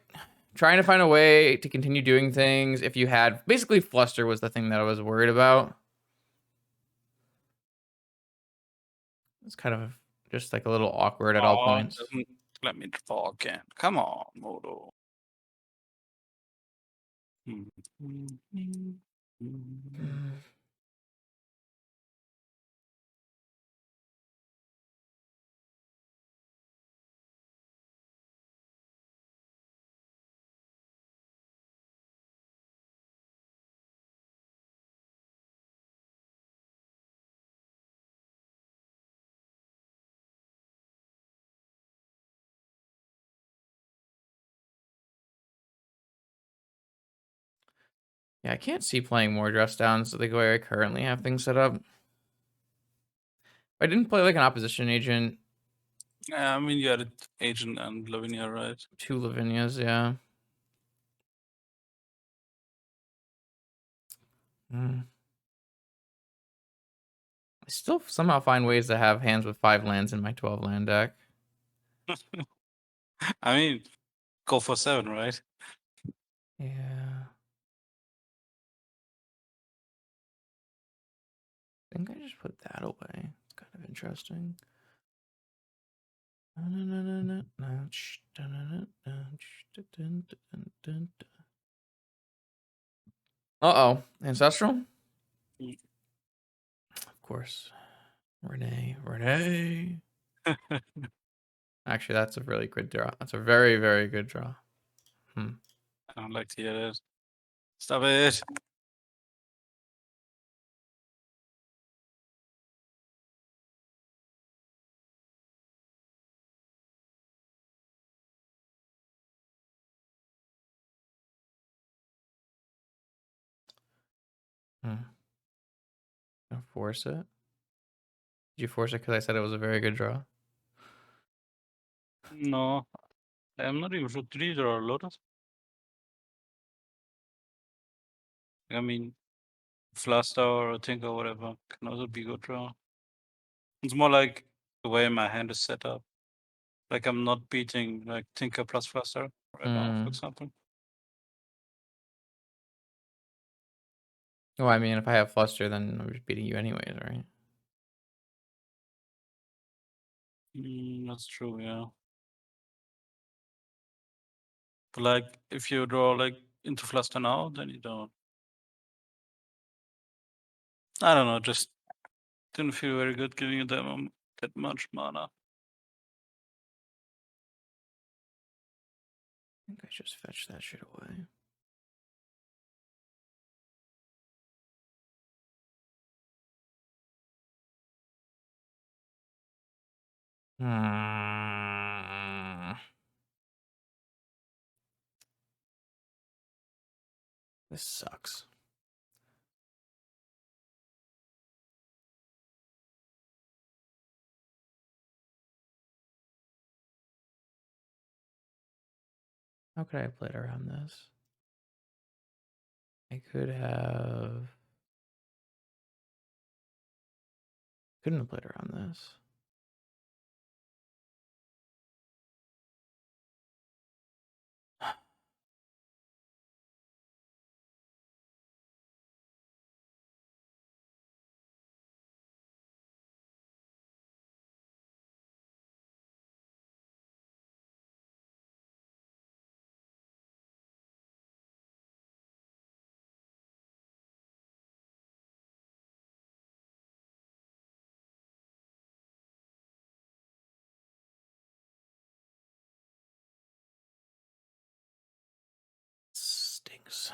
trying to find a way to continue doing things. If you had basically Fluster was the thing that I was worried about. It's kind of just like a little awkward at all Oh, points. doesn't let me draw again. Come on, Modo. Mm. Yeah, I can't see playing more dress downs the way I currently have things set up. If I didn't play like an opposition agent, Yeah, I mean, you had Agent and Lavinia, right? 2 Lavinias, yeah. Mm. I still somehow find ways to have hands with 5 lands in my 12 land deck. I mean, go for 7, right? Yeah. I think I just put that away. It's kind of interesting. Uh-oh. Ancestral? Mm. Of course. Renee. Actually, that's a really good draw. That's a very, very good draw. Hmm. I don't like to hear that. Stop it. Hmm. Gonna force it. Did you force it because I said it was a very good draw? No, I'm not even sure. Did you draw a Lotus? I mean, Fluster or Tinker or whatever can also be good draw. It's more like the way my hand is set up. Like I'm not beating like Tinker plus Fluster right now, for Hmm. example. Well, I mean, if I have Fluster, then I'm just beating you anyways, right? That's true, yeah. But like if you draw like into Fluster now, then you don't. I don't know, just didn't feel very good giving you that much mana. I think I just fetched that shit away. Hmm. This sucks. How could I have played around this? I could have. Couldn't have played around this. MOCS.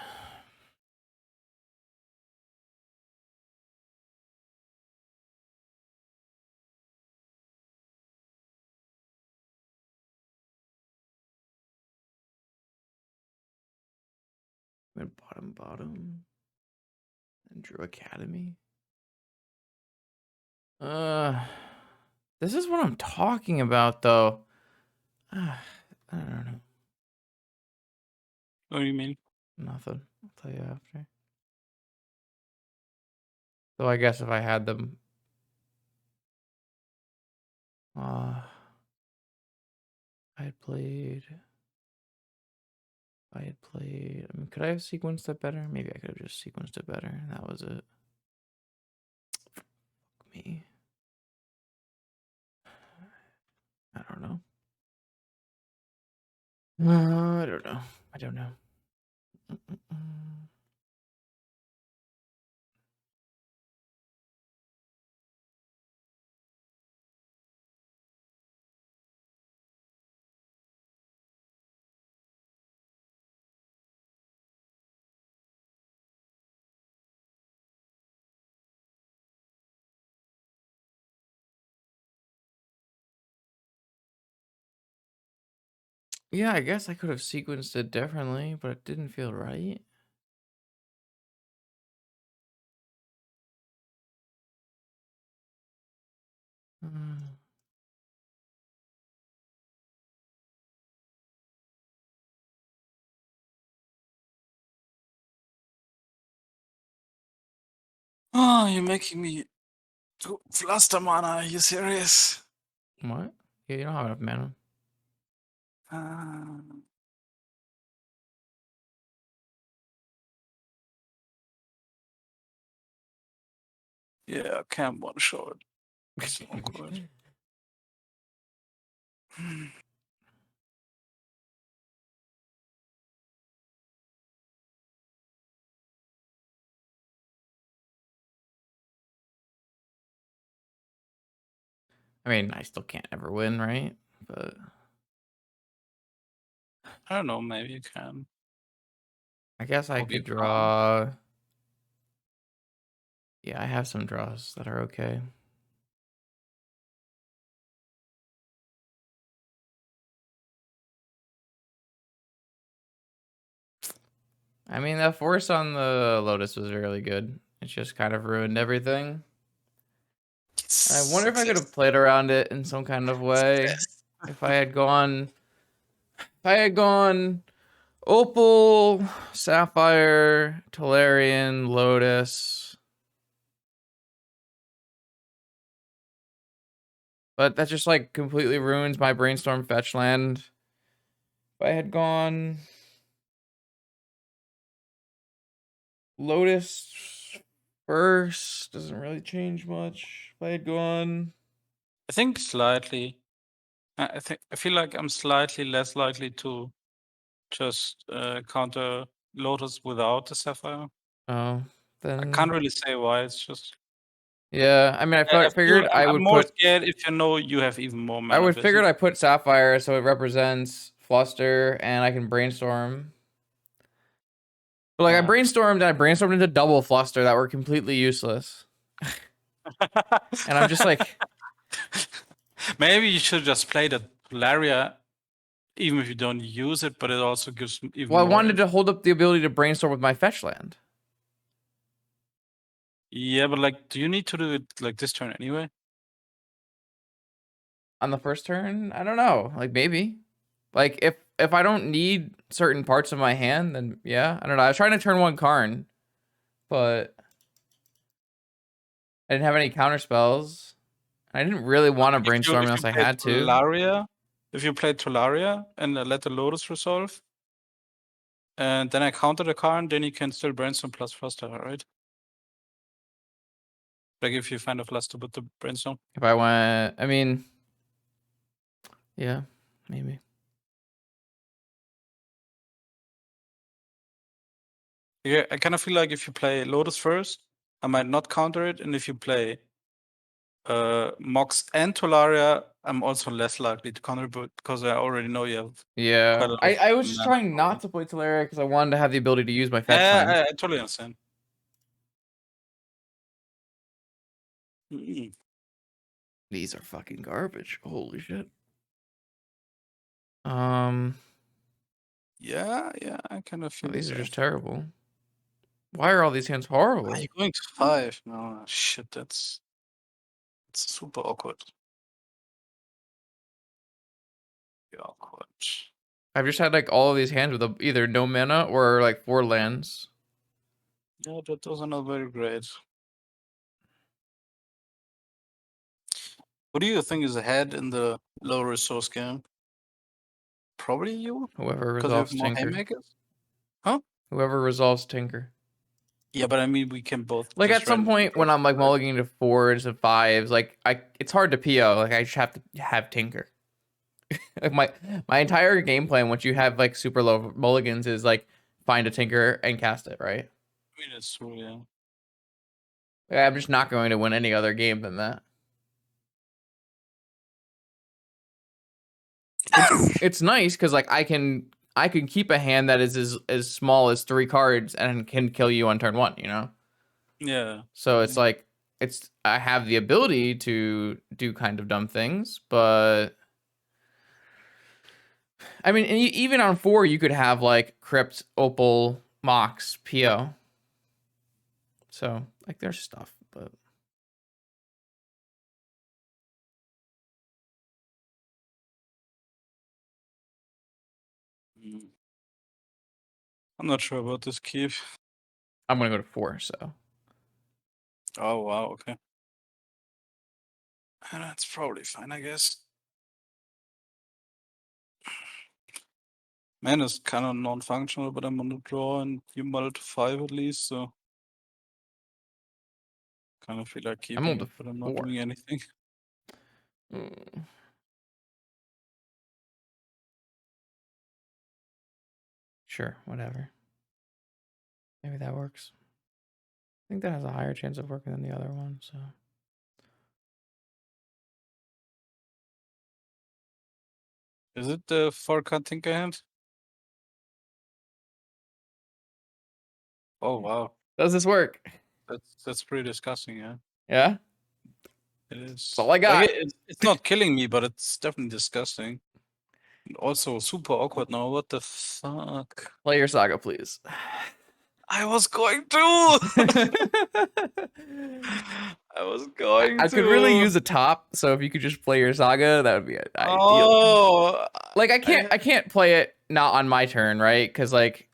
Went bottom, and Drew Academy. This is what I'm talking about, though. I don't know. What do you mean? Nothing. I'll tell you after. So I guess if I had them, I had played. I mean, could I have sequenced it better? Maybe I could have just sequenced it better. That was it. Fuck me. I don't know. I don't know. I don't know. Yeah, I guess I could have sequenced it differently, but it didn't feel right. Mm. Oh, you're making me do fluster mana. Are you serious? What? Yeah, you don't have enough mana. Yeah, can't one shot. So good. I mean, I still can't ever win, right? But I don't know, maybe you can. I guess I Hope you could can't. draw. Yeah, I have some draws that are okay. I mean, that force on the Lotus was really good. It just kind of ruined everything. I wonder if I could have played around it in some kind of way. If I had gone Opal, Sapphire, Tolarian, Lotus. But that just like completely ruins my brainstorm fetch land. If I had gone Lotus first, doesn't really change much. If I had gone, I think slightly. I feel like I'm slightly less likely to just counter Lotus without the Sapphire. oh, I can't then really say why. It's just yeah. I mean, I figured I I'm would more put. scared if you know you have even more mana. I would figured basically. I put Sapphire so it represents Fluster and I can brainstorm. But like I brainstormed into double Fluster that were completely useless. And I'm just like, maybe you should just play the Polaria, even if you don't use it, but it also gives even well, I more. wanted to hold up the ability to brainstorm with my fetch land. Yeah, but like, do you need to do it like this turn anyway? On the first turn, I don't know. Like maybe. Like if I don't need certain parts of my hand, then yeah. I don't know. I was trying to turn one Karn, but I didn't have any counter spells. I didn't really want to brainstorm If you unless I play had to. Tolaria, if you play Tolaria and let the Lotus resolve, and then I counter the card, then you can still brainstorm plus Fluster, right? Like if you find a Fluster with the brainstorm. If I went, I mean, yeah, maybe. Yeah, I kind of feel like if you play Lotus first, I might not counter it, and if you play MOCS and Tolaria, I'm also less likely to contribute because I already know you have quite Yeah, a lot of I was just mana trying power. not to play Teleria because I wanted to have the ability to use my fetch Yeah, land. I totally understand. Mm. These are fucking garbage. Holy shit. Yeah, I kind of feel the These are same. just terrible. Why are all these hands horrible? Are you going to 5? No, shit, it's super awkward. Awkward. I've just had like all of these hands with either no mana or like 4 lands. Yeah, those are not very great. What do you think is ahead in the low resource game? Probably you, Whoever because you have resolves more Tinker. haymakers. Huh? Whoever resolves Tinker. Yeah, but I mean, we can both Like just at some randomly point draw when I'm like right? mulliganing to 4s and 5s, like it's hard to PO. Like I just have to have Tinker. Like my entire game plan once you have like super low mulligans is like find a Tinker and cast it, right? I mean, it's true, yeah. Like, I'm just not going to win any other game than that. It's nice because like I can keep a hand that is as small as 3 cards and can kill you on turn 1, you know? Yeah. So it's like I have the ability to do kind of dumb things, but I mean, even on 4 you could have like Crypt, Opal, Mox, PO. So like there's stuff, but I'm not sure about this keep. I'm gonna go to 4. So Oh wow, okay. That's probably fine, I guess. Man is kind of non-functional, but I'm on the draw and you mull to 5 at least, so kind of feel like I'm on keeping to it, but I'm not 4. doing anything. Sure, whatever. Maybe that works. I think that has a higher chance of working than the other one. So Is it the 4-card Tinker hand? Oh wow, does this work? that's pretty disgusting, yeah. Yeah, It is. that's all I Like got. it's not killing me, but it's definitely disgusting. And also super awkward now. What the fuck? Play your saga, please. I was going to. I was going I could really to. use a top, so if you could just play your saga, that would be ideal. Oh, Like I can't play it not on my turn, right? Because like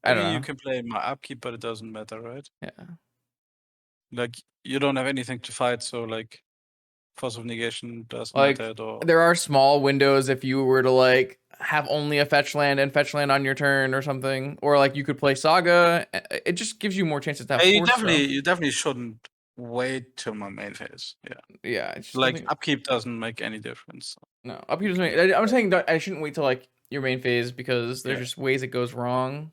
I I don't mean, you know. can play my upkeep, but it doesn't matter, right? Yeah. Like you don't have anything to fight, so like force of negation doesn't matter Like at all. there are small windows if you were to like have only a fetch land and fetch land on your turn or something, or like you could play saga. It just gives you more chances to have Hey, force throw. you definitely shouldn't wait till my main phase. Yeah, Yeah, it's just like nothing. upkeep doesn't make any difference. No, upkeep doesn't make. I'm saying that I shouldn't wait till like your main phase because there's Yeah, just ways it goes wrong.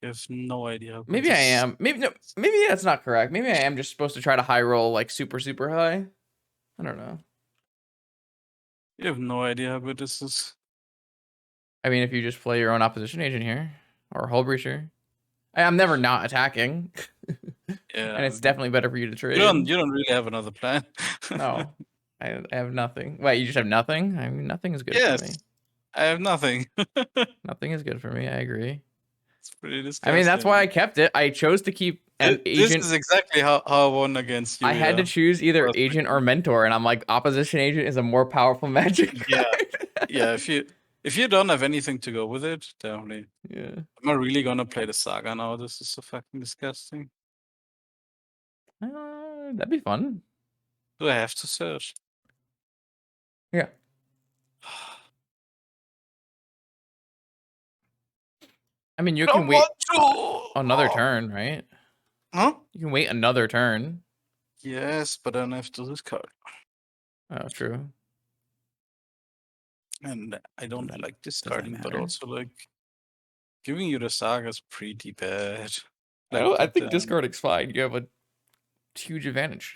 you have no idea how good Maybe I this. am. Maybe no. Maybe that's not correct. Maybe I am just supposed to try to high roll like super high. I don't know. You have no idea how good this is. I mean, if you just play your own opposition agent here or hull breacher, I'm never not attacking, and Yeah, it's definitely better for you to you trade. don't really have another plan. No, I have nothing. Wait, you just have nothing? I mean, nothing is good for me. Yes, I have nothing. Nothing is good for me. I agree. It's pretty I mean, that's why disgusting. I kept it. I chose to keep an This agent. is exactly how I won against you. I had to Yeah. choose either First agent or weekend. mentor, and I'm like, opposition agent is a more powerful magic Yeah, card. yeah. If you don't have anything to go with it, definitely. Yeah. Am I really gonna play the saga now? This is so fucking disgusting. That'd be fun. Do I have to search? Yeah. I mean, you can Don't wait want to. another turn, right? Huh? You can wait another turn. Yes, but then I have to discard. Oh, true. And I don't That, like does that discarding, but matter? also like giving you the saga is pretty bad. I Like don't. I that think discarding's fine. You have a huge advantage.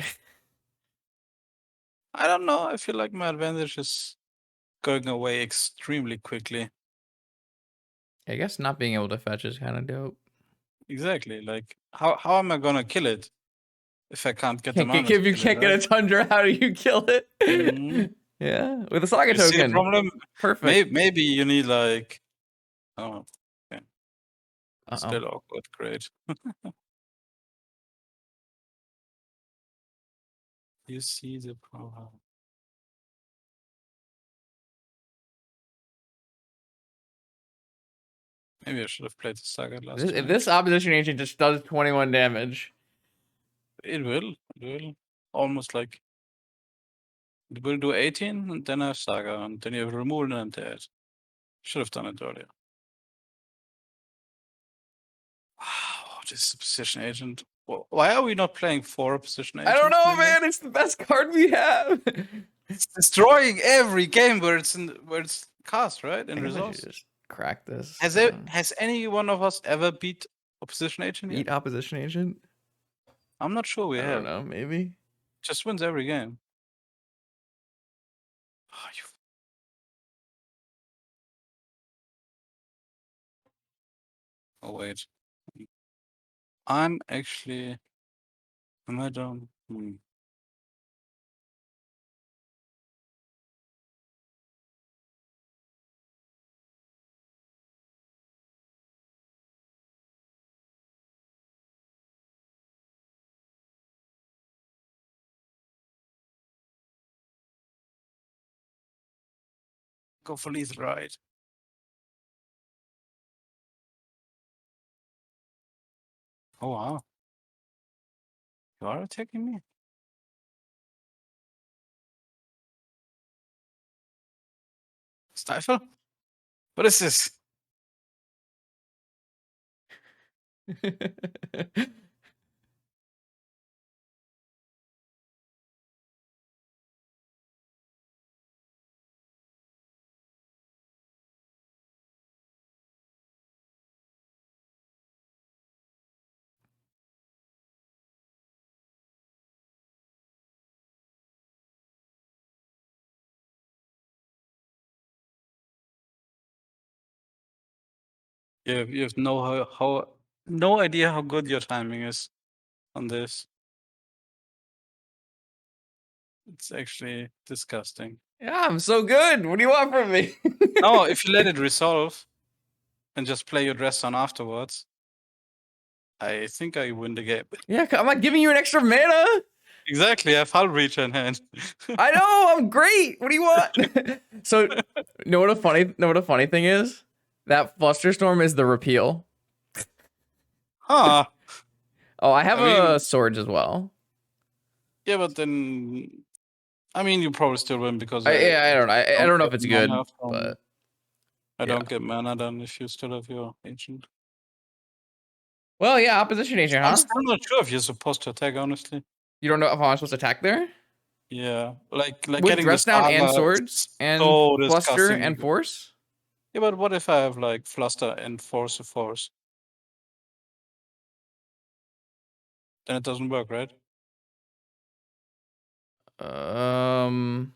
I don't know. I feel like my advantage is going away extremely quickly. I guess not being able to fetch is kind of dope. Exactly. Like, how am I gonna kill it if I can't get the Can't get mana to if you kill it, can't get right? a Tundra, how do you kill it? Mm. Yeah, with a Saga You see the token. problem? Perfect. Maybe you need like, oh, okay. Uh-oh. Still awkward. Great. You see the problem. Maybe I should have played the Saga last If turn. this opposition agent just does 21 damage. It will. It will. Almost like it will do 18, and then I have Saga, and then you have removal, and I'm dead. Should have done it earlier. Wow, this is a position agent. Why are we not playing 4 position agents? I don't know, maybe? man. It's the best card we have. It's destroying every game where it's cast, right? I In guess I should resource. just crack this. Has any one of us ever beat a position agent yet? Beat opposition agent? I'm not sure we I don't have. know, maybe. Just wins every game. Oh, oh wait. I'm actually. Am I done? Go for lethal right. Oh wow. You are attacking me? Stifle? What is this? You have no idea how good your timing is on this. It's actually disgusting. Yeah, I'm so good. What do you want from me? No, if you let it resolve and just play your dress on afterwards, I think I win the game. Yeah, I'm not giving you an extra mana. Exactly, I have Hull Breach in hand. I know, I'm great. What do you want? So, know what a funny thing is? That Flusterstorm is the repeal. Huh. Oh, I have I mean, a swords as well. yeah, but then I mean you probably still win because I don't know. I don't know if get it's mana good, from but I yeah. don't get mana then if you still have your ancient. Well, yeah, opposition agent, I'm huh? still not sure if you're supposed to attack, honestly. You don't know if I'm supposed to attack there? Yeah. Like With getting dress this down and armor swords is and so fluster disgusting. and force? Yeah, but what if I have like fluster and force of force? Then it doesn't work, right? If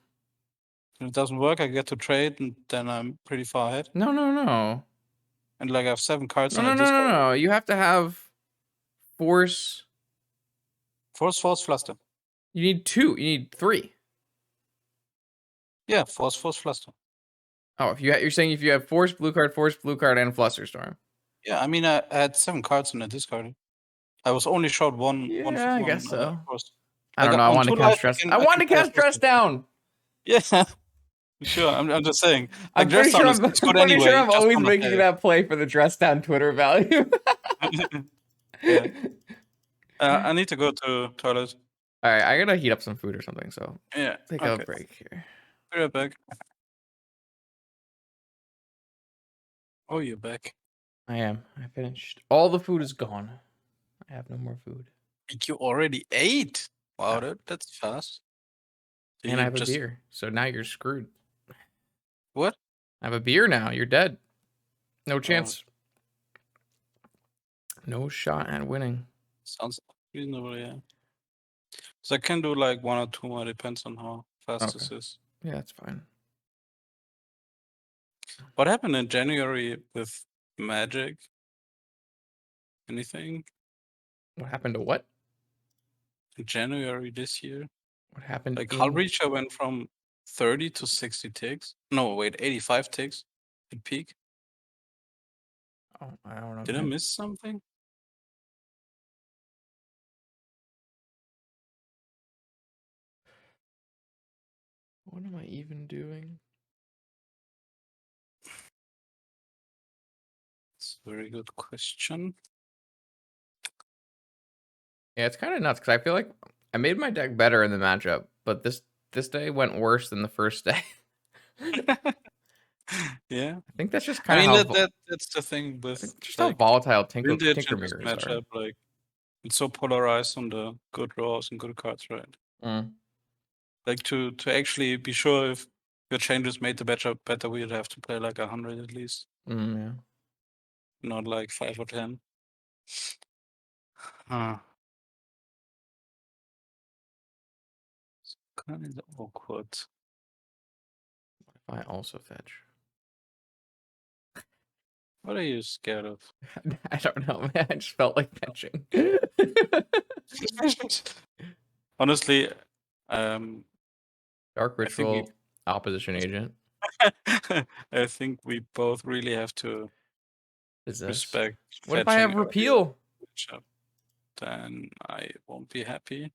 it doesn't work, I get to trade, and then I'm pretty far ahead. No, no, no. And like I have 7 cards No, on no, a no, no, discard. no. You have to have force. Force, force, fluster. You need 2. You need 3. Yeah, force, force, fluster. Oh, if you're saying if you have force, blue card, and Flusterstorm. Yeah, I mean I had 7 cards on a discard. I was only short one Yeah, I guess so. force. I Like don't know. I on wanted 2 to cast life, dress. I I can wanted to play a cast dress fluster. down. Yeah, sure. I'm just saying. Like I'm pretty dress down sure is I'm good pretty sure anyway. I'm Just always wanna making play. that play for the dress down Twitter value. Yeah. I need to go to toilet. All right, I gotta heat up some food or something. So Yeah. take a Okay. break here. Be right back. Oh, you're back. I am. I finished. All the food is gone. I have no more food. You already ate. Wow, Yeah. that's fast. Did And I you have a just beer. So now you're screwed. what? I have a beer now. You're dead. No Oh, chance. No shot at winning. sounds reasonable, yeah. So I can do like 1 or 2 more, depends on how fast Okay. this is. Yeah, that's fine. What happened in January with Magic? Anything? What happened to what? In January this year? What happened Like Hull in? Breacher went from 30 to 60 ticks. No, wait, 85 ticks at peak. Oh, I don't know. Did I miss something? What am I even doing? It's a very good question. Yeah, it's kind of nuts because I feel like I made my deck better in the matchup, but this day went worse than the first day. Yeah. I think that's just I kind of mean how that's the thing I with think just how like volatile Vintage Tinker in this Mirrors are. matchup, like it's so polarized on the good draws and good cards, right? Mm, Like to actually be sure if your changes made the matchup better, we'd have to play like 100 at least, yeah. not like 5 or 10. Huh. It's kind of awkward. If I also fetch. What are you scared of? I don't know, man. I just felt like fetching. Honestly, Dark I think we Ritual, Opposition Agent. I think we both really have to Is this? respect What if I fetching have earlier Repeal? matchup. Then I won't be happy.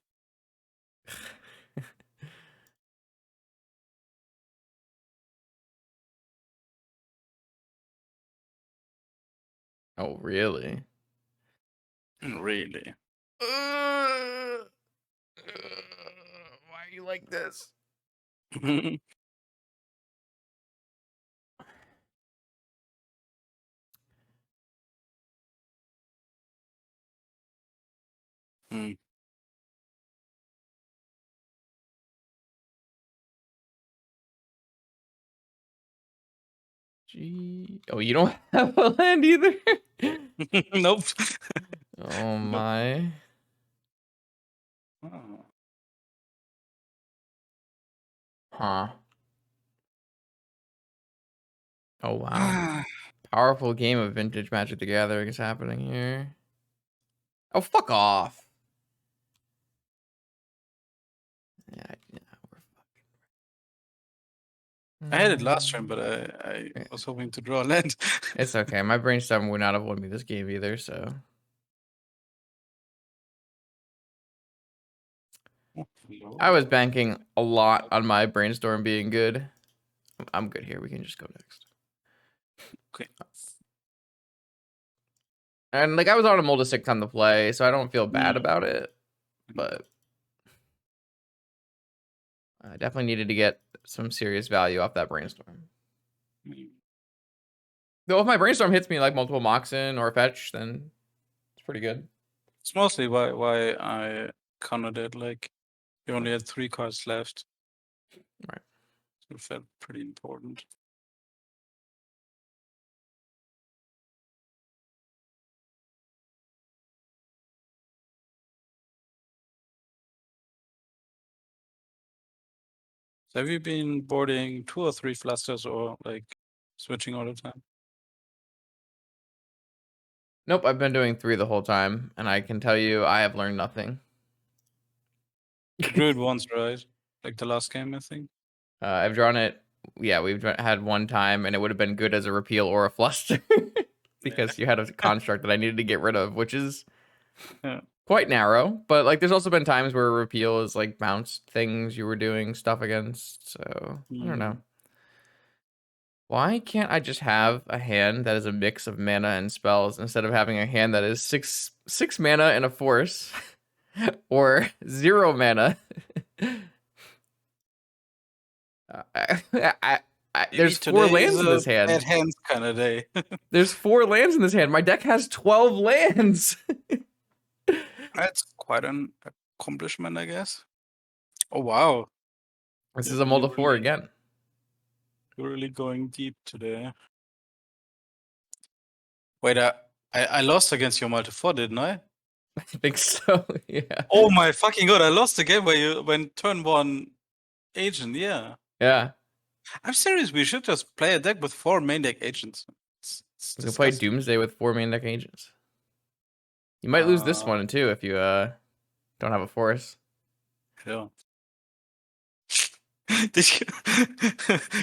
Oh, really? Really. Why are you like this? Hmm. Gee. Oh, you don't have a land either? Nope. Oh Nope. my. Oh. Huh. Oh wow. Powerful game of Vintage Magic the Gathering is happening here. Oh, fuck off. Yeah, we're I had it fucking. last turn, but I was hoping to draw a land. It's okay. My brainstorm would not have won me this game either, so. I was banking a lot on my brainstorm being good. I'm good here. We can just go next. Okay. And like I was on a mold of 6 on the play, so I don't feel bad about it. But I definitely needed to get some serious value off that brainstorm. Though if my brainstorm hits me like multiple MOCS or a fetch, then it's pretty good. It's mostly why I countered it. Like you only had 3 cards left. Right. So it felt pretty important. So have you been boarding 2 or 3 flusters or like switching all the time? Nope, I've been doing 3 the whole time, and I can tell you I have learned nothing. You drew it once, right? Like the last game, I think. I've drawn it. Yeah, we've had one time, and it would have been good as a repeal or a fluster because you had a construct that I needed to get rid of, which is Yeah. quite narrow. But like, there's also been times where a repeal is like bounced things you were doing stuff against. So I don't know. Why can't I just have a hand that is a mix of mana and spells instead of having a hand that is six mana and a force, or 0 mana? There's 4 Today is lands in a this bad hand. hands kind of day. There's 4 lands in this hand. My deck has 12 lands. That's quite an accomplishment, I guess. Oh wow. This Yeah, is a mold of 4 again. you're really going deep today. Wait, I lost against your multi-4, didn't I? I think so. Yeah. Oh my fucking god! I lost the game where you when turn 1 agent, yeah. Yeah. I'm serious, we should just play a deck with 4 main deck agents. It's We can play disgusting. Doomsday with 4 main deck agents. You might lose this one too if you don't have a force. Yeah.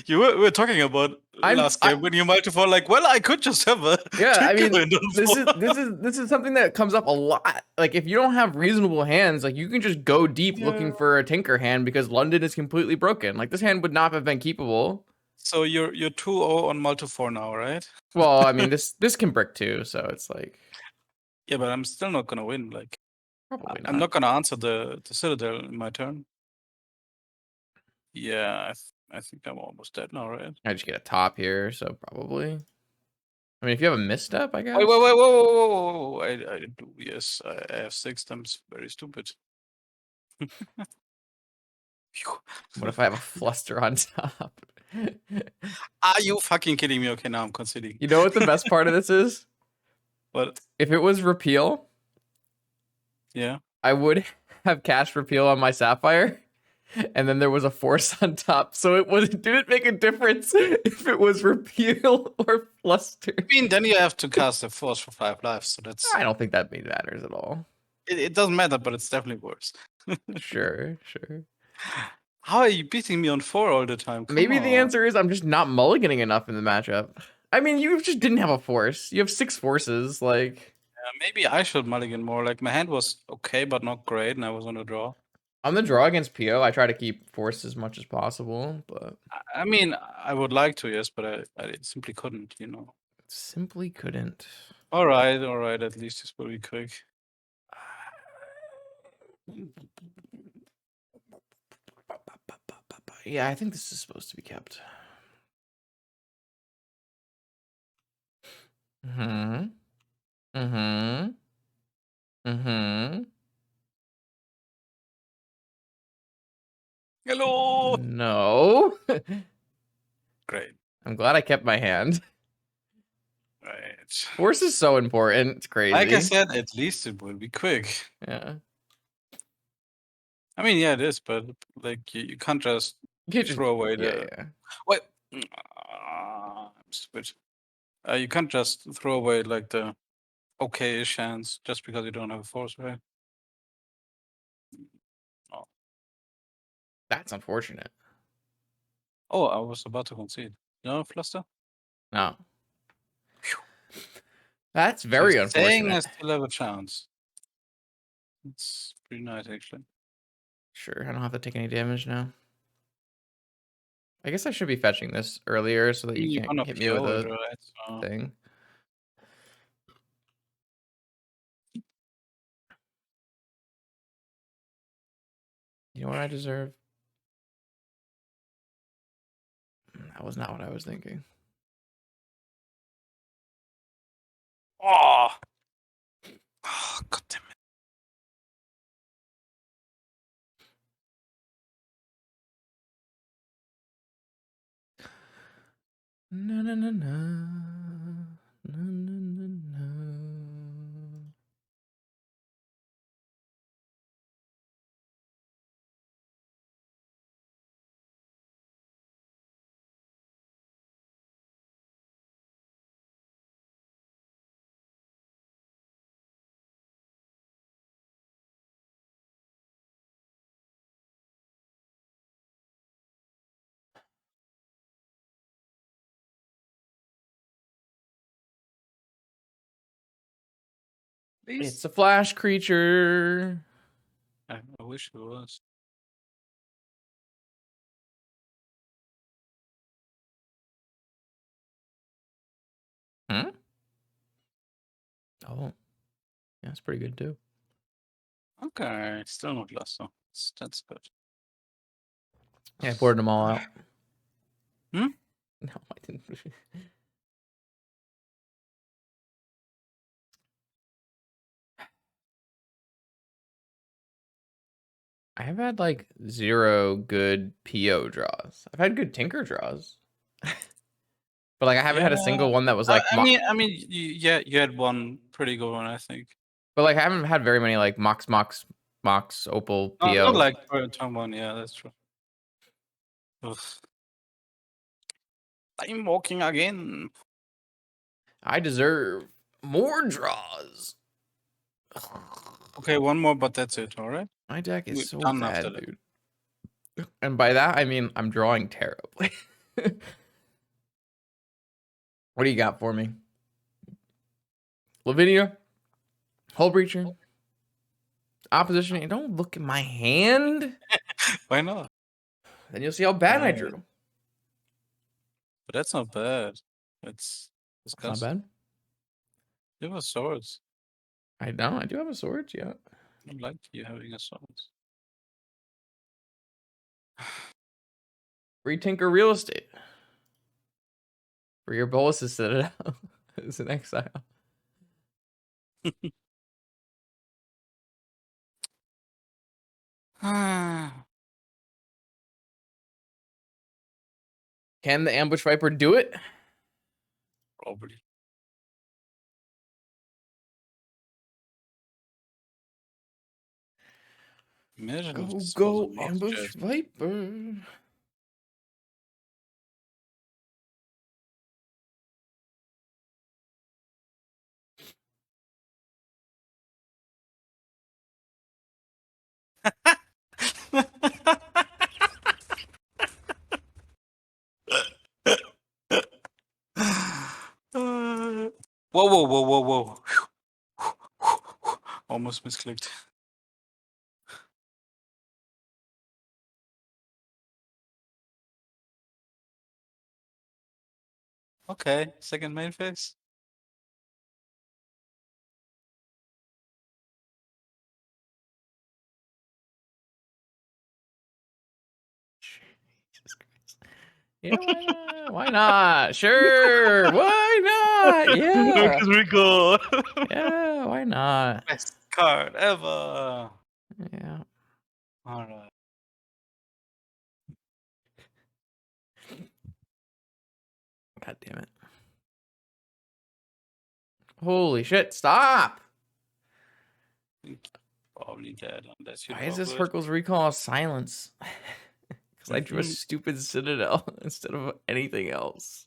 You were talking about last game when you might have thought like, well, I could just have a yeah. I mean, this this is something that comes up a lot. Like if you don't have reasonable hands, like you can just go deep looking for a Tinker hand because London is completely broken. Like this hand would not have been keepable. So you're 2-0 on Multi-4 now, right? Well, I mean this can brick too, so it's like. Yeah, but I'm still not gonna win. Like, Probably not. I'm not gonna answer the Citadel in my turn. Yeah, I think I'm almost dead now, right? I just get a top here, so probably. I mean, if you have a misstep, I guess. Wait, whoa. I do, yes. I have 6 times. Very stupid. What if I have a fluster on top? Are you fucking kidding me? Okay, now I'm conceding. You know what the best part of this is? What? If it was repeal, Yeah. I would have cast repeal on my Sapphire, and then there was a force on top, so it didn't make a difference if it was repeal or fluster. I mean, then you have to cast a force for 5 lives, so that's. I don't think that matters at all. It doesn't matter, but it's definitely worse. Sure. How are you beating me on 4 all the time? Come Maybe on. the answer is I'm just not mulliganing enough in the matchup. I mean, you just didn't have a force. You have 6 forces, like. Maybe I should mulligan more. Like, my hand was okay, but not great, and I was on a draw. On the draw against PO, I try to keep force as much as possible, but I mean, I would like to, yes, but I simply couldn't, you know. simply couldn't. All right. At least this will be quick. Yeah, I think this is supposed to be kept. Mm-hmm. Hello. No. Great. I'm glad I kept my hand. Right. Force is so important. It's crazy. Like I said, at least it will be quick. Yeah. I mean, yeah, it is, but like you can't just throw away the. Yeah. Wait. I'm stupid. You can't just throw away like the okay-ish hands just because you don't have a force, right? Oh. That's unfortunate. Oh, I was about to concede. No, Fluster? No. That's very Just saying I unfortunate. still have a chance. It's pretty nice, actually. Sure, I don't have to take any damage now. I guess I should be fetching this earlier so that you can't hit me with a thing. You know what I deserve? That was not what I was thinking. Oh, God damn it. No. It's a flash creature. I wish it was. Hmm? Oh. Yeah, it's pretty good too. Okay, still not lost though. That's good. Yeah, I poured them all out. Hmm? No, I didn't. I have had like 0 good PO draws. I've had good Tinker draws. But like I haven't had a single one that was like I mean, you had one pretty good one, I think. but like I haven't had very many like MOCS Opal PO. Not like turn 1, yeah, that's true. Ugh. I'm walking again. I deserve more draws. Okay, one more, but that's it, alright? My deck is We're so done after bad, that. dude. And by that, I mean I'm drawing terribly. What do you got for me? Lavinia, Hull Breacher, Opposition. Don't look at my hand. Why not? Then you'll see how bad I Right. drew. But that's not bad. It's It's not disgusting. bad. You have a sword. I know. I do have a sword. Yeah. I like you having a sword. Retinker real estate. For your bolus is Citadel. It's an exile. Can the Ambush Viper do it? Probably. Imagine if Go, this was a go, MOCS Ambush jet. Viper. Whoa, whoa, whoa, whoa, whoa. Almost misclicked. Okay, second main phase. Jesus Christ. Yeah, why not? Why not? Sure. Why not? Yeah. Lucas Rico. Yeah, why not? Best card ever. Yeah. Alright. God damn it. Holy shit, stop! Probably dead unless you Why draw is this good. Hercules Recall silence? Because I drew a stupid Citadel instead of anything else.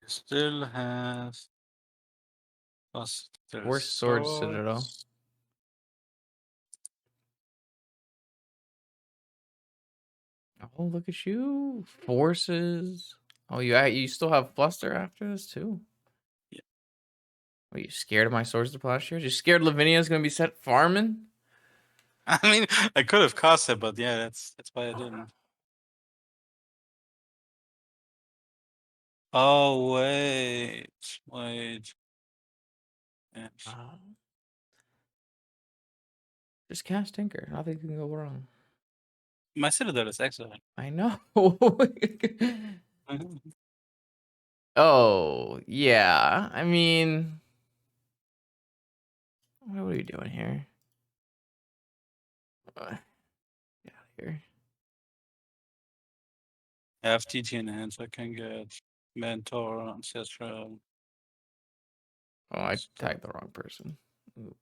Still have Force Sword Citadel. swords. Oh, look at you. Forces. Oh, you still have Fluster after this, too? Yeah. Are you scared of my Swords to Plowshares? You scared Lavinia's going to be set farming? I mean, I could have cast it, but yeah, that's why I didn't. Oh wait. Yeah. Just cast Tinker. Nothing can go wrong. My Citadel is excellent. I know. Oh, yeah. I mean, what are you doing here? Get out of here. I have TT in hand, so I can get Mentor, Ancestral. Oh, I tagged the wrong person. Ooh.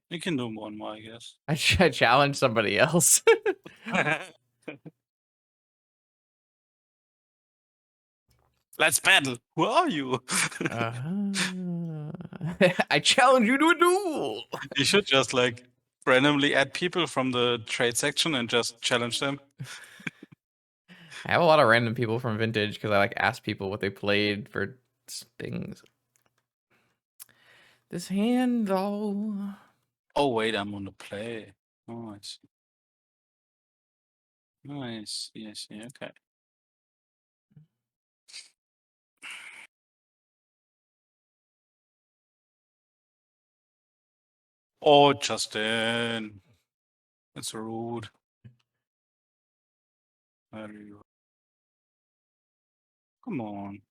You can do one more, I guess. I challenged somebody else. Let's battle. Who are you? I challenge you to a duel. You should just like randomly add people from the trade section and just challenge them. I have a lot of random people from Vintage because I like ask people what they played for things. This hand, though. Oh wait, I'm on the play. Oh, I see. Nice. Yes, yeah, okay. Oh, Justin. That's rude. Very rude. Come on.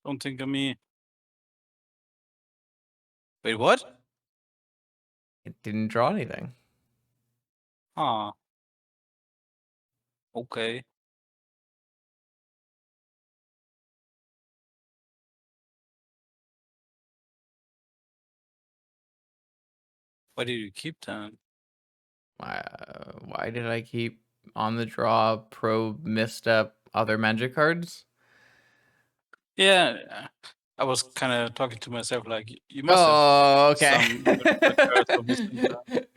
Don't think of me. Wait, what? It didn't draw anything. Ah. Okay. Why did you keep that? Why did I keep on the draw, probe, misstep, other magic cards? Yeah, I was kind of talking to myself like you must have Oh, okay. some good cards for missing that.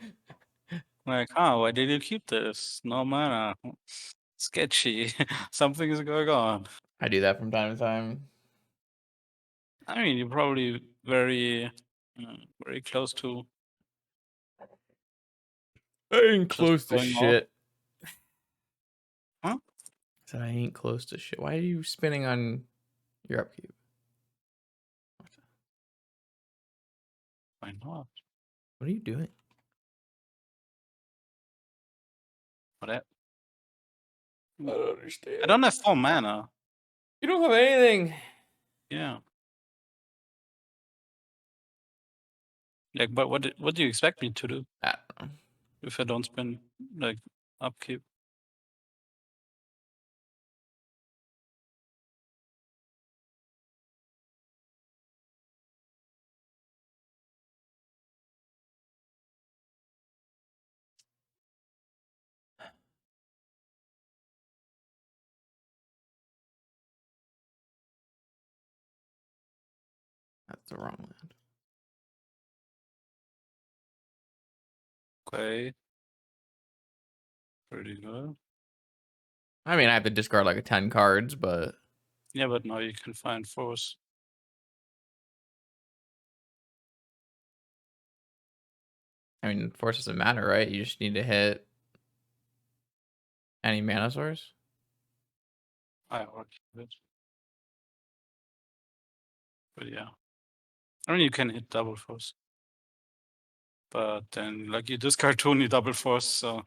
Like, why did you keep this? No mana. Sketchy. Something is going on. I do that from time to time. I mean, you're probably very, very close to I ain't just close to going off. shit. Huh? Said I ain't close to shit. Why are you spinning on your upkeep? Why not? What are you doing? What? I don't understand. I don't have 4 mana. You don't have anything. Yeah. Like, but what do you expect me to do I don't know. if I don't spend like upkeep? That's the wrong land. Okay. Pretty good. I mean, I have to discard like 10 cards, but Yeah, but now you can find force. I mean, force doesn't matter, right? You just need to hit any mana source. I already did. But yeah. I mean, you can hit double force. But then, like, you discard 2 and you double force, so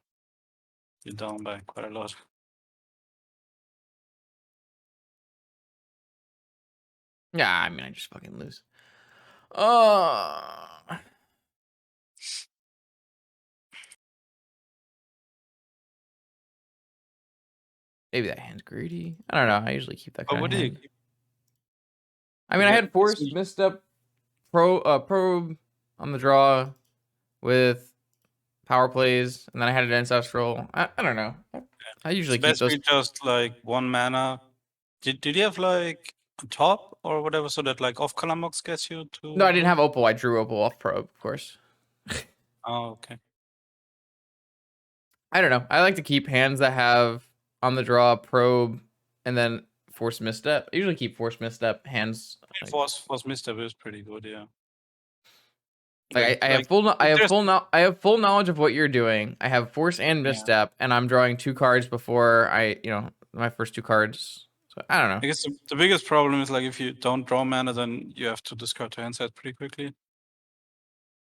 you're down by quite a lot. Yeah, I mean, I just fucking lose. Oh. Maybe that hand's greedy. I don't know. I usually keep that Oh, kind what of do you hand. keep? I mean, I had force, misstep, probe on the draw with power plays, and then I had an ancestral. I don't know. I usually It's keep those. basically just like 1 mana. Did you have like a top or whatever so that like off color MOCS gets you to No, I didn't blue? have opal. I drew opal off probe, of course. Oh, okay. I don't know. I like to keep hands that have on the draw probe and then force misstep. I usually keep force misstep hands. Force misstep is pretty good, yeah. Like I have Like full if there's I have full knowledge of what you're doing. I have force and yeah. misstep, and I'm drawing 2 cards before my first 2 cards. So I don't know. I guess the biggest problem is like if you don't draw mana, then you have to discard your hand set pretty quickly.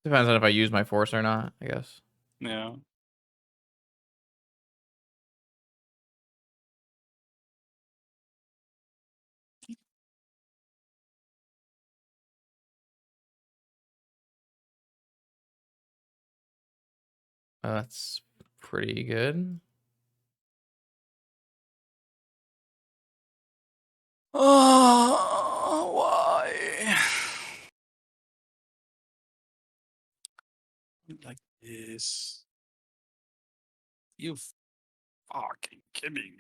Depends on if I use my force or not, I guess. Yeah. That's pretty good. Oh, why? Like this. You fucking kidding me.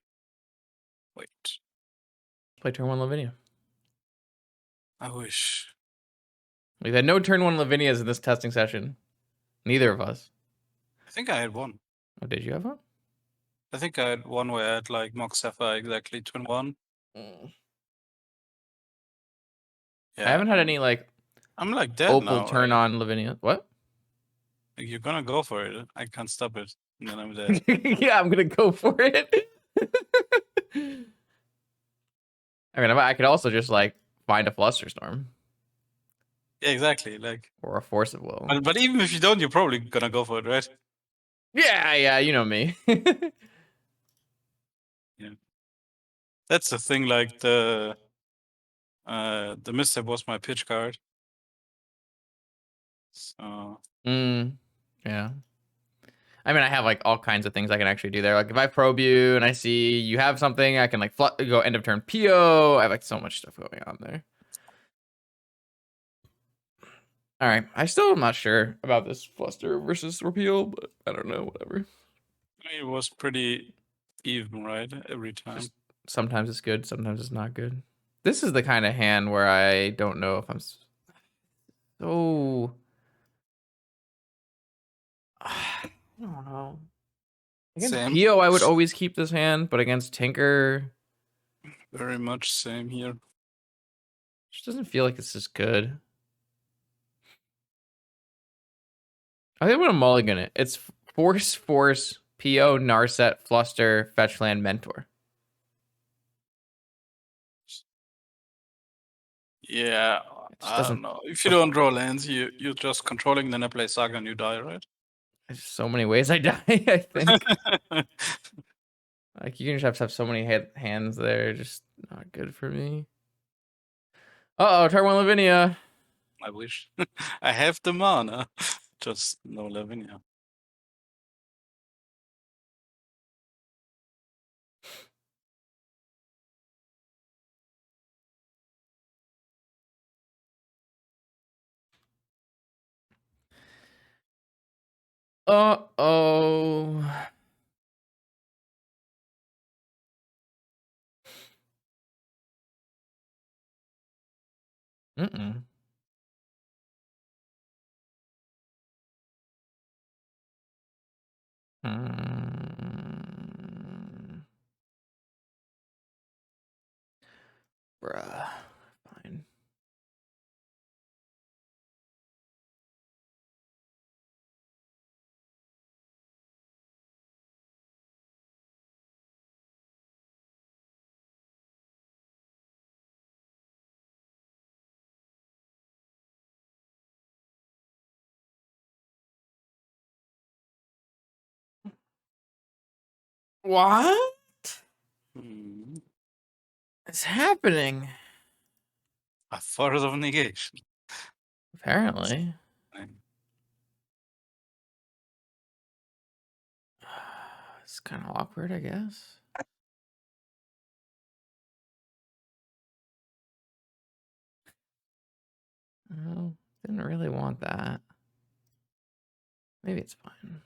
Wait. Play turn 1 Lavinia. I wish. We've had no turn 1 Lavinias in this testing session. Neither of us. I think I had one. Oh, did you have one? I think I had one where I had like MOCS Sapphire exactly twin 1. I haven't had any like I'm like dead opal now. turn on Lavinia. What? Like, you're gonna go for it. I can't stop it. And then I'm dead. Yeah, I'm gonna go for it. I mean, I could also just like find a Flusterstorm Yeah, exactly. Like, or a Force of Will. but even if you don't, you're probably gonna go for it, right? Yeah, you know me. Yeah. That's the thing. Like the misstep was my pitch card. So Yeah. I mean, I have like all kinds of things I can actually do there. Like if I probe you and I see you have something, I can like go end of turn PO. I have like so much stuff going on there. All right. I still am not sure about this fluster versus repeal, but I don't know. Whatever. It was pretty even, right? Every time. Just sometimes it's good, sometimes it's not good. This is the kind of hand where I don't know if I'm so. I don't know. Against Same. Pio, I would always keep this hand, but against Tinker, Very much same here. just doesn't feel like this is good. I think I'm gonna mulligan it. It's Force, Pio, Narset, Fluster, Fetchland, Mentor. Yeah, It just I don't doesn't. know. If you don't draw lands, you're just controlling, then I play Saga and you die, right? There's so many ways I die. I think like you can just have so many hands there, just not good for me. Uh oh, turn one Lavinia. I wish. I have the mana, just no Lavinia. Uh oh. Mm-mm. Mm. Bruh. Fine. What Hmm. is happening? A force of negation. Apparently. It's kind of awkward, I guess. Oh, didn't really want that. Maybe it's fine.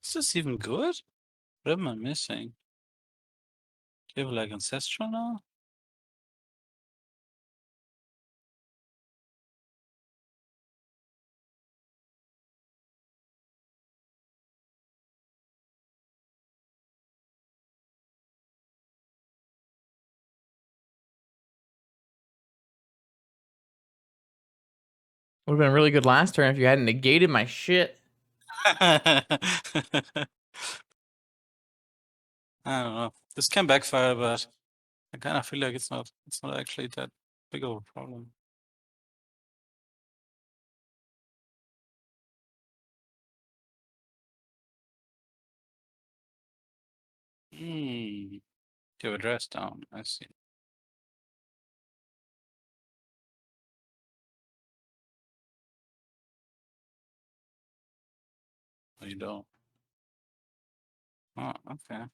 Is this even good? What am I missing? Do you have like Ancestral now? Would have been really good last turn if you hadn't negated my shit. I don't know. This can backfire, but I kind of feel like it's not actually that big of a problem. Hmm. You have a dress down. I see. No, you don't. Oh, okay.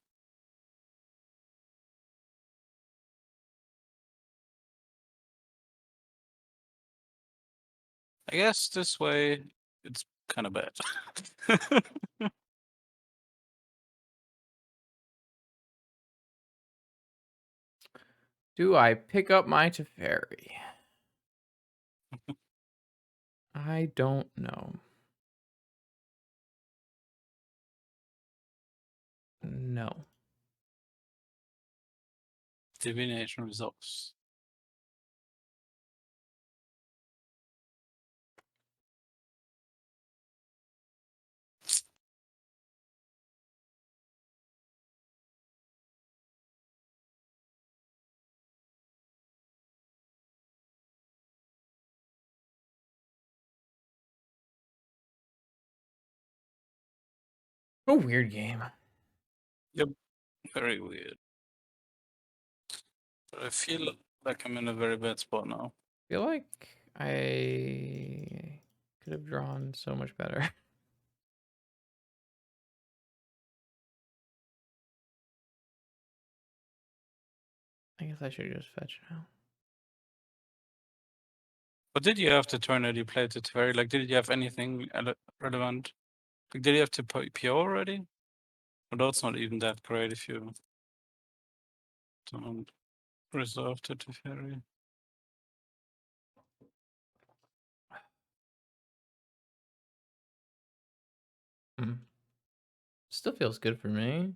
I guess this way it's kind of bad. Do I pick up my Teferi? I don't know. No. Divination results. A weird game. Yep, very weird. But I feel like I'm in a very bad spot now. I feel like I could have drawn so much better. I guess I should just fetch now. But did you have to turn that you played it very like? Did you have anything relevant? Like, did you have to PO already? Although it's not even that great if you don't resolve the Teferi. Still feels good for me.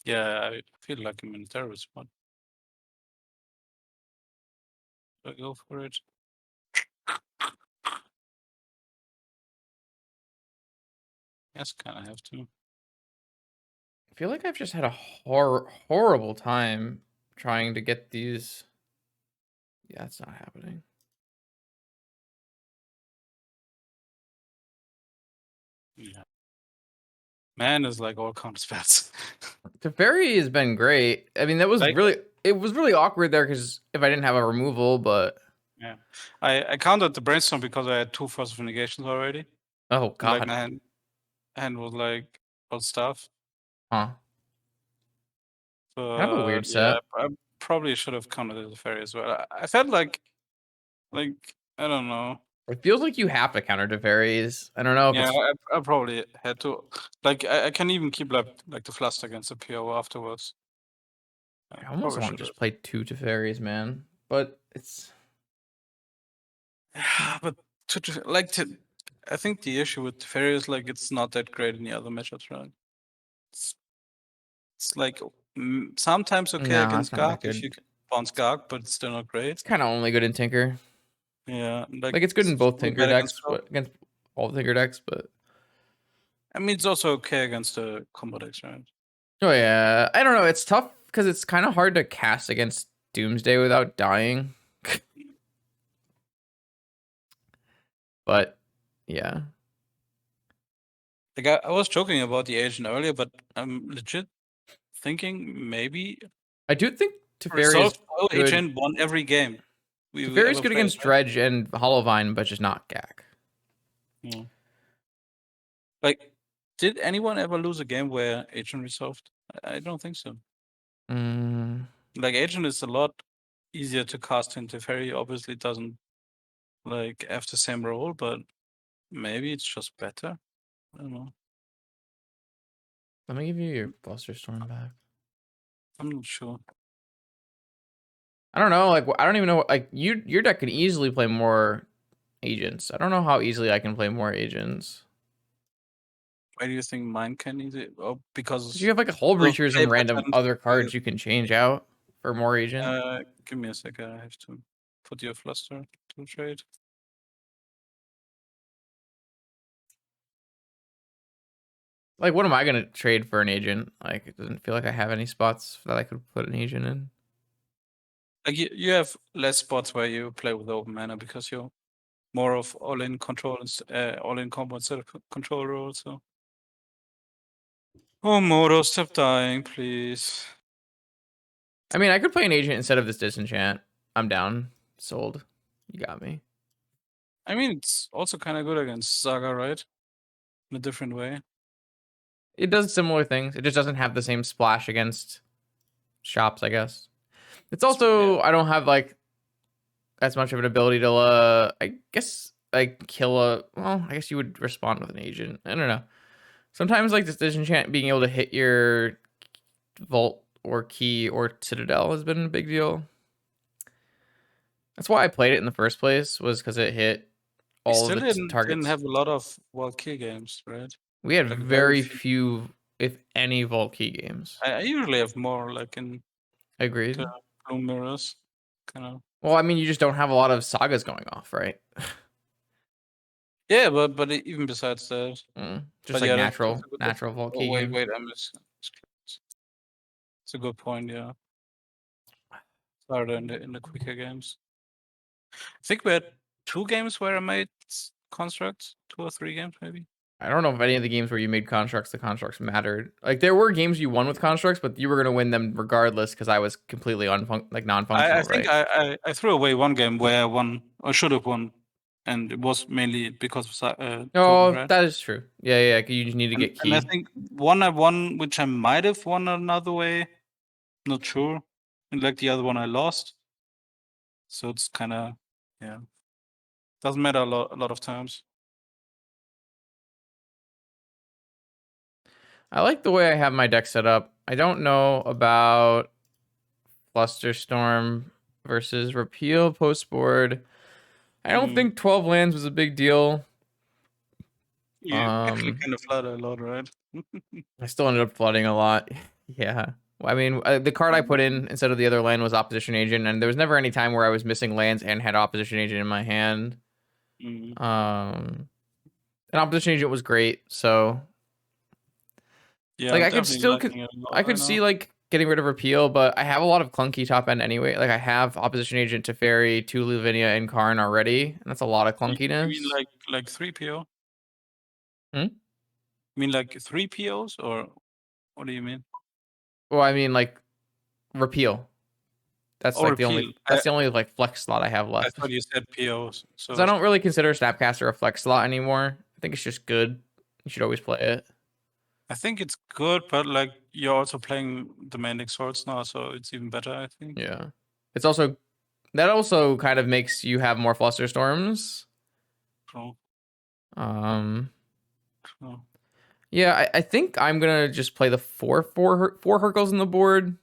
Yeah, I feel like I'm in a terrible spot. I go for it. Yes, kind of have to. I feel like I've just had a horrible time trying to get these. Yeah, it's not happening. Yeah. Man is like all counter spells. Teferi has been great. I mean, that was Like, it was really awkward there because if I didn't have a removal, but yeah. I countered the brainstorm because I had 2 force of negations already. oh And like god, my hand was like all stuff. huh? Kind of a But weird yeah, set. I probably should have countered the fairy as well. I felt like I don't know. It feels like you have to counter Teferis. I don't know if Yeah, it's. I probably had to. Like I can even keep like the fluster against the PO afterwards. I I almost probably want should to have. just play 2 Teferis, man. But it's. Yeah, but I think the issue with fairy is like it's not that great in the other matchups, right? It's, it's like sometimes okay No, it's against not Garg that if you good. can bounce Garg, but it's still not great. It's kind of only good in Tinker. Yeah, like Like it's good in it's both really Tinker bad against decks, Rob. but against all Tinker decks. But I mean, it's also okay against the combo decks, right? oh yeah, I don't know. It's tough because it's kind of hard to cast against Doomsday without dying. But yeah, Like I was joking about the agent earlier, but I'm legit thinking maybe I do think Teferi is Resolve good. agent won every game we Teferi is ever good played, against right? Dredge and Hollowvine, but just not Gak. Yeah. Like, did anyone ever lose a game where agent resolved? I don't think so. Mm, Like agent is a lot easier to cast into Fairy. Obviously, doesn't like have the same role, but maybe it's just better. I don't know. let me give you your Flusterstorm back. I'm not sure. I don't know. Like I don't even know. Like your deck can easily play more agents. I don't know how easily I can play more agents. Why do you think mine can easy? Oh, Because you because have like a Hull of Breachers play and random patterns. other cards you can change out for more agent. Give me a second. I have to put your fluster to trade. Like, what am I gonna trade for an agent? Like, it doesn't feel like I have any spots that I could put an agent in. Like you have less spots where you play with open mana because you're more of all-in control, all-in combo instead of control role. So, oh, Moto, stop dying, please. I mean, I could play an agent instead of this disenchant. I'm down. Sold. You got me. I mean, it's also kind of good against Saga, right? In a different way. It does similar things. It just doesn't have the same splash against shops, I guess. It's Yeah. also I don't have like as much of an ability to I guess like kill a well, I guess you would respond with an agent. I don't know. Sometimes like this disenchant being able to hit your vault or key or citadel has been a big deal. That's why I played it in the first place, was because it hit We all of still the didn't targets. have a lot of wild kill games, right? We had Like very very few. few, if any, vault key games. I usually have more like in the Agreed. blue mirrors, kind of. Well, I mean, you just don't have a lot of sagas going off, right? Yeah, but even besides that, Just but like yeah, that's a good. natural vault Oh key games. wait, I missed. It's a good point. Yeah, harder in the quicker games. I think we had 2 games where I made constructs, 2 or 3 games maybe. I don't know if any of the games where you made constructs, the constructs mattered. Like there were games you won with constructs, but you were gonna win them regardless because I was completely I non-functional, think right? I threw away one game where I won or should have won, and it was mainly because of tokens, Oh, right? that is true. Yeah, yeah. You just need to get And I key. think one I won, which I might have won another way, not sure. And like the other one I lost. So it's kinda, yeah. Doesn't matter a lot of times. I like the way I have my deck set up. I don't know about Flusterstorm versus Repeal post board. I don't Mm. think 12 lands was a big deal. You actually kind of flutter a lot, right? I still ended up flooding a lot. Yeah. Well, I mean, the card I put in instead of the other land was Opposition Agent, and there was never any time where I was missing lands and had Opposition Agent in my hand. Mm. And Opposition Agent was great, so Yeah, like I'm definitely liking it a lot I right could now. see like getting rid of Repeal, but I have a lot of clunky top end anyway. Like I have Opposition Agent, Teferi, two Luvinia, and Karn already, and that's a lot of You mean clunkiness. like 3 PO? Hmm? You mean like 3 POs, or what do you mean? Well, I mean like Repeal. That's Oh, like repeal. that's the only like flex slot I have I left. thought you said POs. Because I So don't really consider Snapcaster a flex slot anymore. I think it's just good. You should always play it. I think it's good, but like you're also playing the Manic Swords now, so it's even better, I think. Yeah. It's also that also kind of makes you have more fluster storms. True. Um True. yeah, I think I'm gonna just play the four Hercles on the board.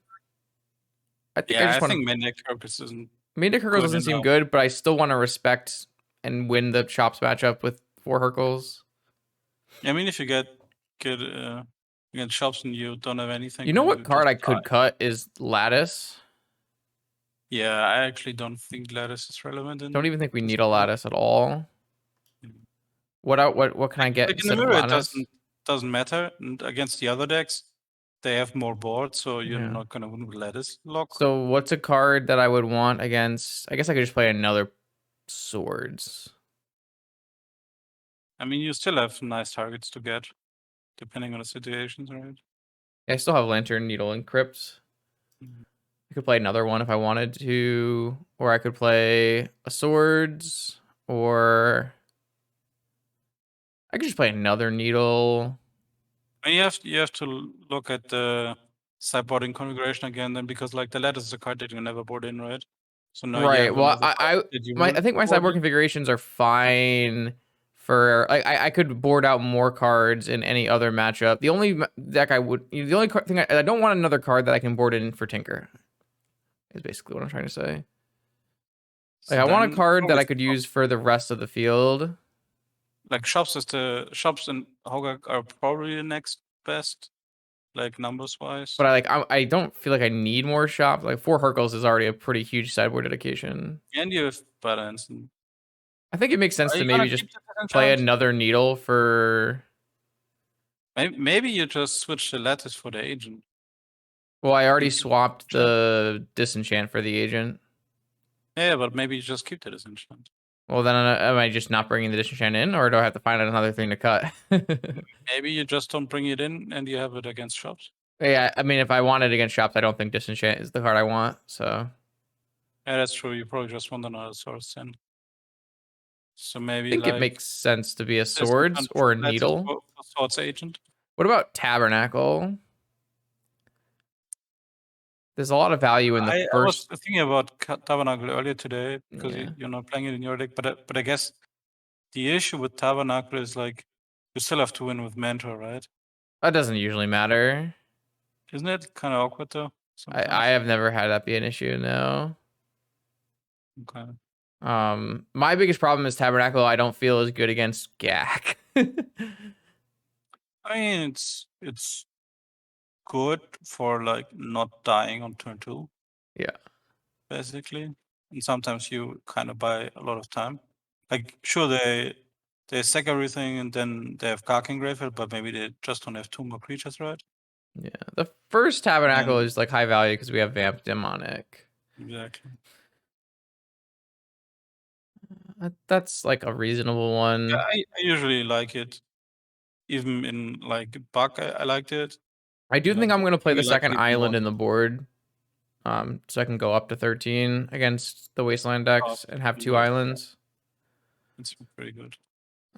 I think I Yeah, just I want to think Manic Circus isn't Manic Hercles good doesn't seem enough. good, but I still want to respect and win the chops matchup with four Hercles. I mean, if you get against shops and you don't have anything, You know then what you card just I die. could cut is Lattice. Yeah, I actually don't think Lattice is relevant Don't in even think we this need a format. Lattice at all. What can I get Like in the instead of mirror, it Lattice? doesn't matter. And against the other decks, they have more boards, so you're Yeah. not gonna win with Lattice lock. So what's a card that I would want against? I guess I could just play another Swords. I mean, you still have nice targets to get, depending on the situations, right? I still have Lantern, Needle, and Crypt. Mhm. I could play another one if I wanted to, or I could play a Swords, or I could just play another Needle. And you have to look at the sideboarding configuration again, then, because like the Lattice is a card that you never board in, right? So now you Right. have Well, another card that you I would think my board sideboard in. configurations are fine for like I could board out more cards in any other matchup. The only deck I would the only thing I don't want another card that I can board in for Tinker. Is basically what I'm trying to say. Like So I want a then card that probably I could use for the rest of the field. like shops and Hogak are probably the next best, like numbers wise. But I don't feel like I need more shops. Like four Hercles is already a pretty huge sideboard dedication. And you have balance. And I think it makes sense are to you gonna maybe just keep the second play chance? another needle for. Maybe you just switch the lattice for the agent. Well, I already And keep swapped the the disenchant for the agent. yeah, but maybe you just keep the disenchant. Well, then am I just not bringing the disenchant in, or do I have to find another thing to cut? Maybe you just don't bring it in and you have it against shops. Yeah, I mean, if I want it against shops, I don't think disenchant is the card I want. So Yeah, that's true. You probably just want another source then. So I maybe think it like makes sense to be a swords disenchant or a lattice needle. for swords agent. What about tabernacle? There's a lot of value in the I was first. thinking about Tabernacle earlier today because Yeah, you're not playing it in your deck, but I guess the issue with Tabernacle is like you still have to win with Mentor, right? that doesn't usually matter. Isn't it kind of awkward though I sometimes? have never had that be an issue. No. Okay. My biggest problem is tabernacle. I don't feel as good against Gak. I mean, it's good for like not dying on turn 2, Yeah. basically. And sometimes you kind of buy a lot of time. Like, sure, they sack everything and then they have Garking Graveyard, but maybe they just don't have 2 more creatures, right? Yeah. The first tabernacle And is like high value because we have Vamp Demonic. exactly. That's like a reasonable Yeah, one. I usually like it. even in like Buck, I liked it. I do think Like I'm gonna play the really liked second it even more. island in the board, so I can go up to 13 against the Wasteland decks and have 2 Like, yeah, islands. it's pretty good.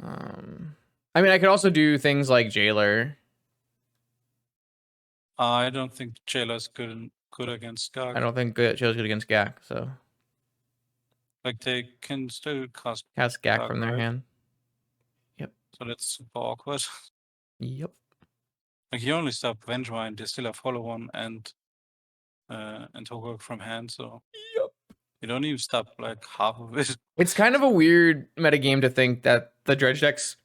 I mean, I could also do things like Jailer. I don't think Jailer's good against I Gag. don't think Jailer's good against Gak, so Like they can still cast cast Gak Gag, from their right? hand. Yep. So that's super awkward. Yep. Like you only stop Vengevine, they still have Hollow One and Hogak from hand, so Yep. you don't even stop like half of it. It's kind of a weird metagame to think that the Dredge decks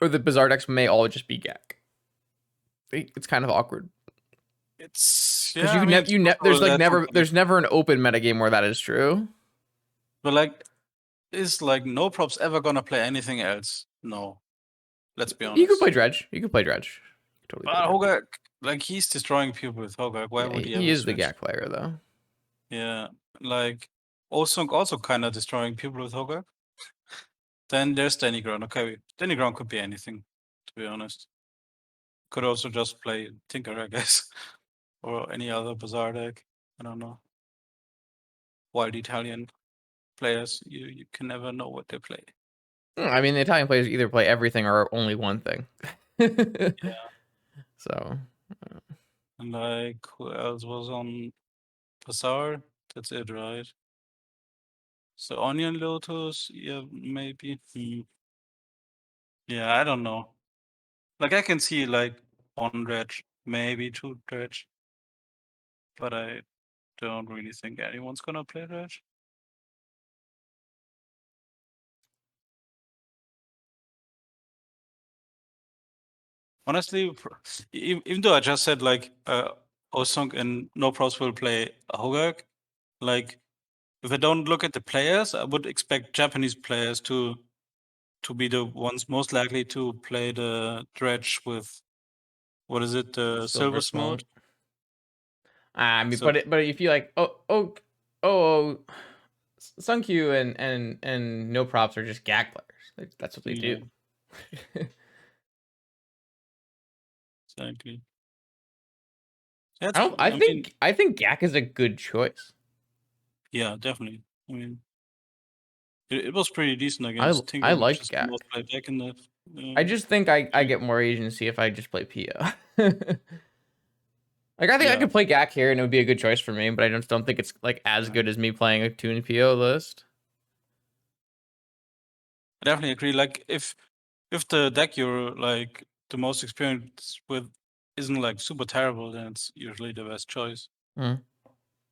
or the Bizarre decks may all just be Gak. It's kind of awkward. It's Because yeah, I mean it's possible there's never an open metagame where that is true. but like is like no props ever gonna play anything else? No. Let's be honest. You could play Dredge. You could play Dredge. Totally But play Dredge. Hogak, like he's destroying people with Hogak. Why Yeah, would he he ever is the switch? Gak player though. Yeah. Like Osunk also kinda destroying people with Hogak. Then there's Danny Ground. Okay, Danny Ground could be anything, to be honest. Could also just play Tinker, I guess. Or any other bizarre deck. I don't know. Wild Italian players, you can never know what they play. I mean, the Italian players either play everything or only one thing. Yeah. So. And like who else was on Bizarre? That's it, right? So Onion Lotus, yeah, maybe. Yeah, I don't know. Like I can see like one dredge, maybe two dredge. But I don't really think anyone's gonna play dredge. Honestly, even though I just said like Osunk and No Pros will play Hogak, like if I don't look at the players, I would expect Japanese players to be the ones most likely to play the dredge with what is it, the Silver silver smoke. Smoke. I mean, So but if you like, oh, Sunkyu and No Props are just Gag players. That's what they yeah, do. exactly. That's cool. I mean, think Gak is a good choice. yeah, definitely. I mean, it was pretty decent against I Tinker, which like is the Gak. most played deck in the. I just think I game. get more agency if I just play Pio. Like I think I Yeah, could play Gak here and it would be a good choice for me, but I just don't think it's like as good as me playing a tuned PO list. I definitely agree. Like if the deck you're like the most experienced with isn't like super terrible, then it's usually the best choice. Mm.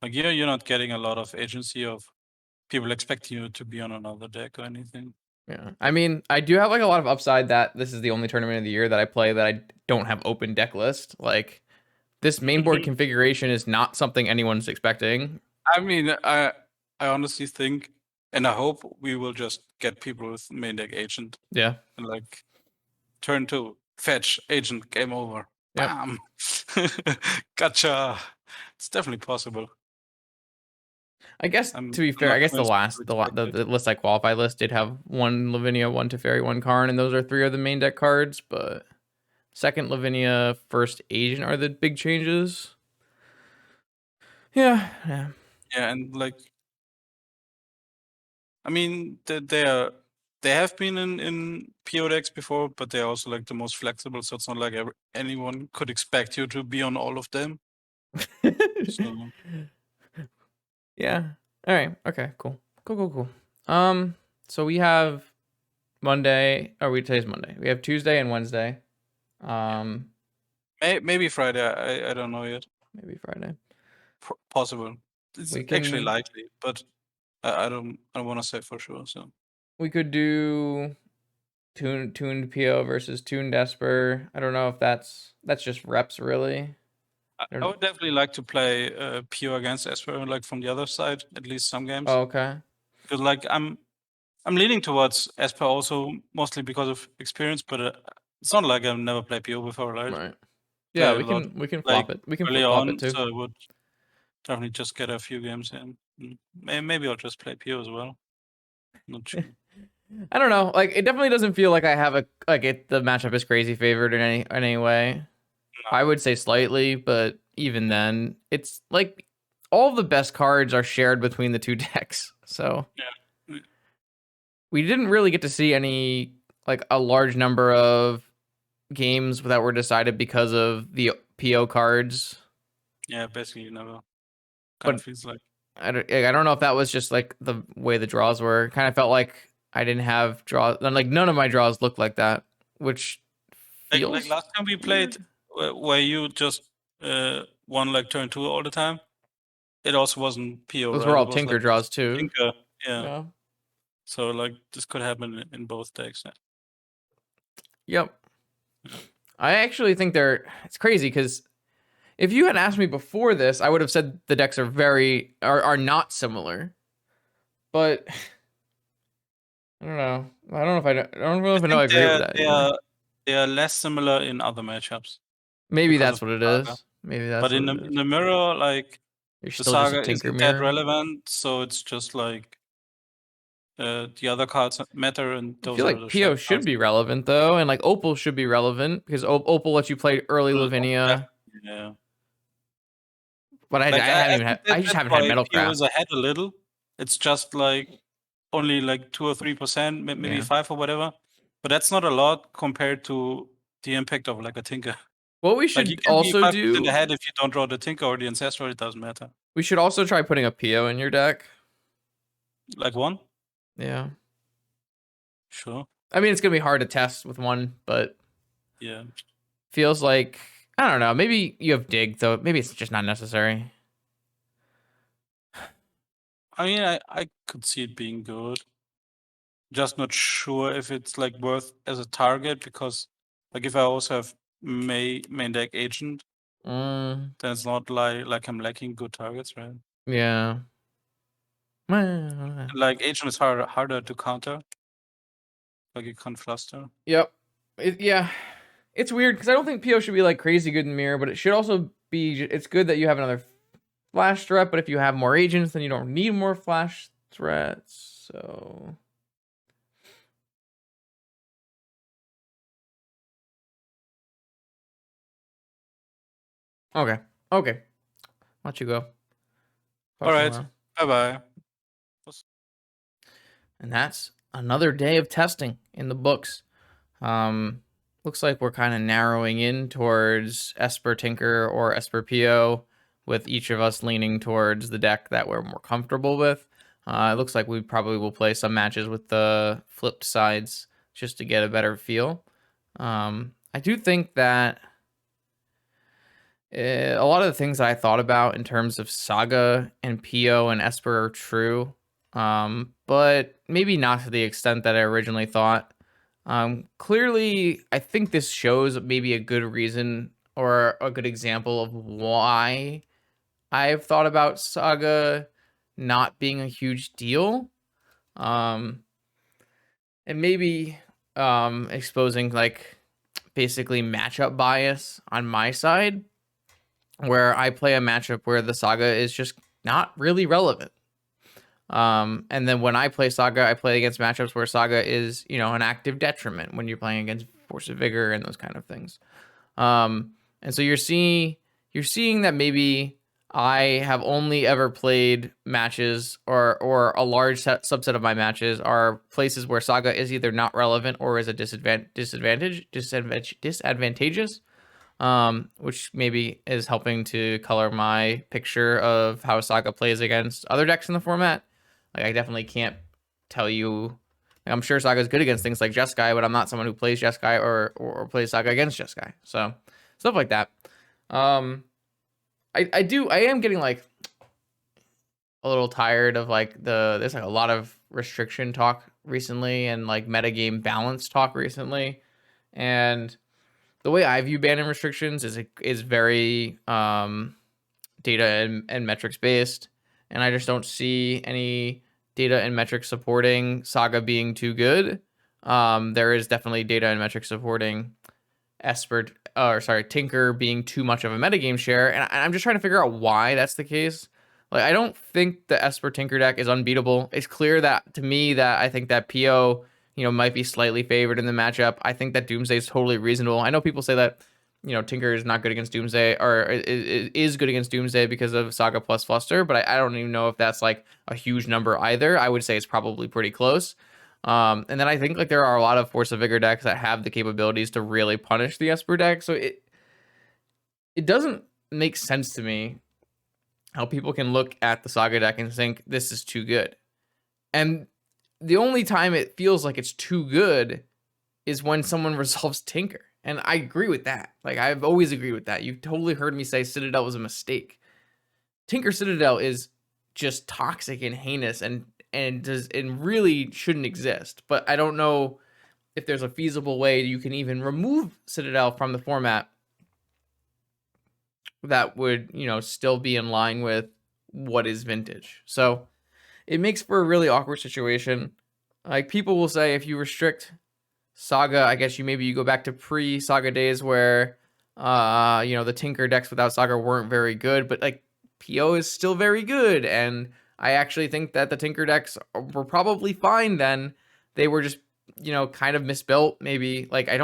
Like you're not getting a lot of agency of people expecting you to be on another deck or anything. Yeah. I mean, I do have like a lot of upside that this is the only tournament of the year that I play that I don't have open deck list. Like this main board configuration is not something anyone's expecting. I mean, I honestly think, and I hope we will just get people with main deck agent Yeah. and like turn two, fetch agent, game over, Yep. bam, gotcha. It's definitely possible. I guess I'm to be fair, not I guess the convinced last people expect the it. list I qualify list did have one Lavinia, one Teferi, one Karn, and those are 3 of the main deck cards. But second Lavinia, first Agent are the big changes. Yeah. Yeah, and like, I mean, they have been in PO decks before, but they're also like the most flexible. So it's not like anyone could expect you to be on all of them. So Yeah. All right. Okay. Cool. Cool. So we have Monday. Or today's Monday. We have Tuesday and Wednesday. maybe Friday. I don't know yet. Maybe Friday. Possible. It's We actually can. likely, but I don't want to say for sure. So We could do tuned PO versus tuned Esper. I don't know if that's just reps really. I would definitely like to play PO against Esper, like from the other side, at least some games. Oh, okay. Because like I'm leaning towards Esper also mostly because of experience, but it's not like I've never played PO before, right? Right. Yeah, Played a lot we can like flop it. We can early flip flop it on, too. so I would definitely just get a few games in. Maybe I'll just play PO as well. Not sure. I don't know. Like, it definitely doesn't feel like I have a the matchup is crazy favored in any way. I would say slightly, but even then, it's like all the best cards are shared between the two decks. So Yeah. we didn't really get to see any like a large number of games that were decided because of the PO cards. Yeah, basically you never kind of But feels like I don't know if that was just like the way the draws were. Kind of felt like I didn't have draws. Like none of my draws looked like that, which like feels last time we played weird. where you just won like turn 2 all the time. It also wasn't PO, Those were right? all It was Tinker like draws too. Tinker. Yeah. Yeah. So like this could happen in both decks. Yep. Yeah. I actually think it's crazy because if you had asked me before this, I would have said the decks are not similar. But I don't know. I don't know I if I know I think agree with that either. they are less similar in other matchups Maybe because that's of what the it saga. is. Maybe But that's what it in is. the mirror, like You're the still just a saga Tinker isn't that mirror. relevant, so it's just like the other cards matter, and I those feel are like the shared PO should cards. be relevant though, and like Opal should be relevant because Opal lets you play early Lavinia. Yeah. But Like I haven't I even think I just that's haven't had why PO is Metalcraft. ahead a little. It's just like only like 2 or 3%, maybe Yeah. 5 or whatever. But that's not a lot compared to the impact of like a Tinker. What we Like you should can be also 5% do, ahead if you don't draw the Tinker or the Ancestral, it doesn't matter. we should also try putting a PO in your deck. Like 1? Yeah. Sure. I mean, it's gonna be hard to test with one, but Yeah. feels like I don't know. Maybe you have dig though. Maybe it's just not necessary. I mean, I could see it being good. Just not sure if it's like worth as a target because like if I also have main deck agent, Mm, then it's not like I'm lacking good targets, right? yeah. Like agent is harder to counter. Like you can't fluster. Yep. Yeah. It's weird because I don't think PO should be like crazy good in mirror, but it should also be. It's good that you have another flash threat, but if you have more agents, then you don't need more flash threats. So. Okay. Okay. Let you go. All Talk right. tomorrow. Bye bye. And that's another day of testing in the books. Looks like we're kind of narrowing in towards Esper Tinker or Esper PO, with each of us leaning towards the deck that we're more comfortable with. It looks like we probably will play some matches with the flipped sides just to get a better feel. I do think that a lot of the things that I thought about in terms of Saga and PO and Esper are true, but maybe not to the extent that I originally thought. Clearly, I think this shows maybe a good reason or a good example of why I've thought about Saga not being a huge deal. Um, and maybe exposing like basically matchup bias on my side, where I play a matchup where the Saga is just not really relevant. And then when I play Saga, I play against matchups where Saga is, an active detriment when you're playing against Force of Vigor and those kind of things. And so you're seeing that maybe I have only ever played matches or a large subset of my matches are places where Saga is either not relevant or is a disadvantageous. Which maybe is helping to color my picture of how Saga plays against other decks in the format. Like I definitely can't tell you. Like, I'm sure Saga is good against things like Jeskai, but I'm not someone who plays Jeskai or plays Saga against Jeskai. So stuff like that. I am getting like a little tired of like there's like a lot of restriction talk recently and like metagame balance talk recently, and the way I view ban and restrictions is very data and metrics based, and I just don't see any data and metrics supporting Saga being too good. There is definitely data and metrics supporting Tinker being too much of a metagame share, and I'm just trying to figure out why that's the case. Like, I don't think the Esper Tinker deck is unbeatable. It's clear that to me that I think that PO might be slightly favored in the matchup. I think that Doomsday is totally reasonable. I know people say that, Tinker is not good against Doomsday, or is good against Doomsday because of Saga plus Fluster, but I don't even know if that's like a huge number either. I would say it's probably pretty close. And then I think like there are a lot of Force of Vigor decks that have the capabilities to really punish the Esper deck. So it doesn't make sense to me how people can look at the Saga deck and think this is too good. And the only time it feels like it's too good is when someone resolves Tinker. And I agree with that. Like, I've always agreed with that. You've totally heard me say Citadel was a mistake. Tinker Citadel is just toxic and heinous and really shouldn't exist. But I don't know if there's a feasible way you can even remove Citadel from the format that would, still be in line with what is vintage. So it makes for a really awkward situation. Like, people will say if you restrict Saga, I guess you go back to pre-Saga days where the Tinker decks without Saga weren't very good, but like PO is still very good, and I actually think that the Tinker decks were probably fine then. They were just kind of misbuilt maybe. Like, I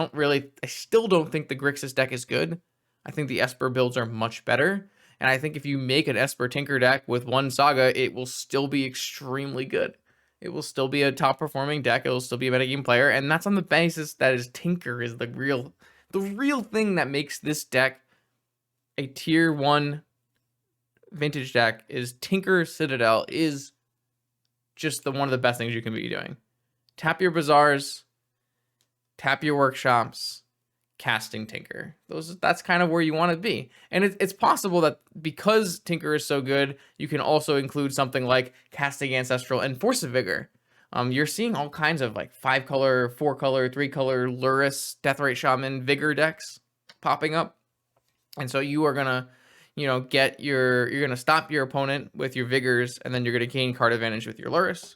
still don't think the Grixis deck is good. I think the Esper builds are much better, and I think if you make an Esper Tinker deck with one Saga, it will still be extremely good. It will still be a top performing deck. It will still be a metagame player. And that's on the basis that is Tinker is the real thing that makes this deck a tier 1 vintage deck. Is Tinker Citadel is just one of the best things you can be doing. Tap your Bazaars, tap your workshops, casting Tinker. That's kind of where you want to be. And it's possible that because Tinker is so good, you can also include something like casting Ancestral and Force of Vigor. You're seeing all kinds of like 5-color, 4-color, 3-color Luris, Deathrite Shaman, Vigor decks popping up. And so you are gonna, you're gonna stop your opponent with your Vigors, and then you're gonna gain card advantage with your Luris.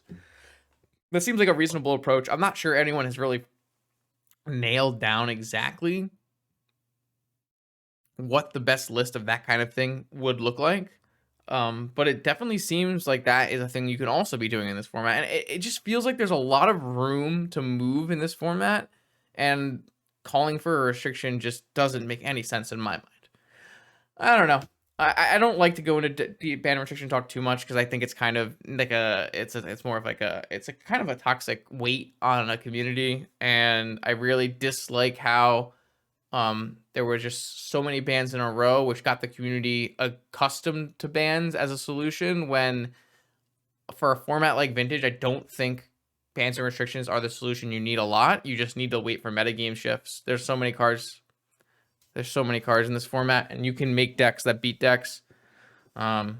That seems like a reasonable approach. I'm not sure anyone has really nailed down exactly what the best list of that kind of thing would look like. But it definitely seems like that is a thing you can also be doing in this format. And it just feels like there's a lot of room to move in this format, and calling for a restriction just doesn't make any sense in my mind. I don't know. I don't like to go into deep ban restriction talk too much because I think it's kind of like it's more of like it's a kind of a toxic weight on a community, and I really dislike how there were just so many bans in a row, which got the community accustomed to bans as a solution, when for a format like Vintage, I don't think bans and restrictions are the solution you need a lot. You just need to wait for metagame shifts. There's so many cards in this format, and you can make decks that beat decks. I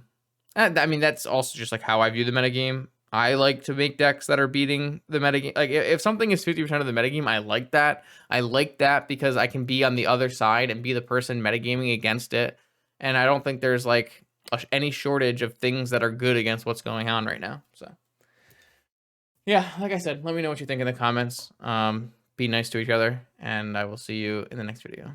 mean, that's also just like how I view the metagame. I like to make decks that are beating the metagame. Like, if something is 50% of the metagame, I like that. I like that because I can be on the other side and be the person metagaming against it. And I don't think there's like any shortage of things that are good against what's going on right now. So yeah, like I said, let me know what you think in the comments. Be nice to each other, and I will see you in the next video.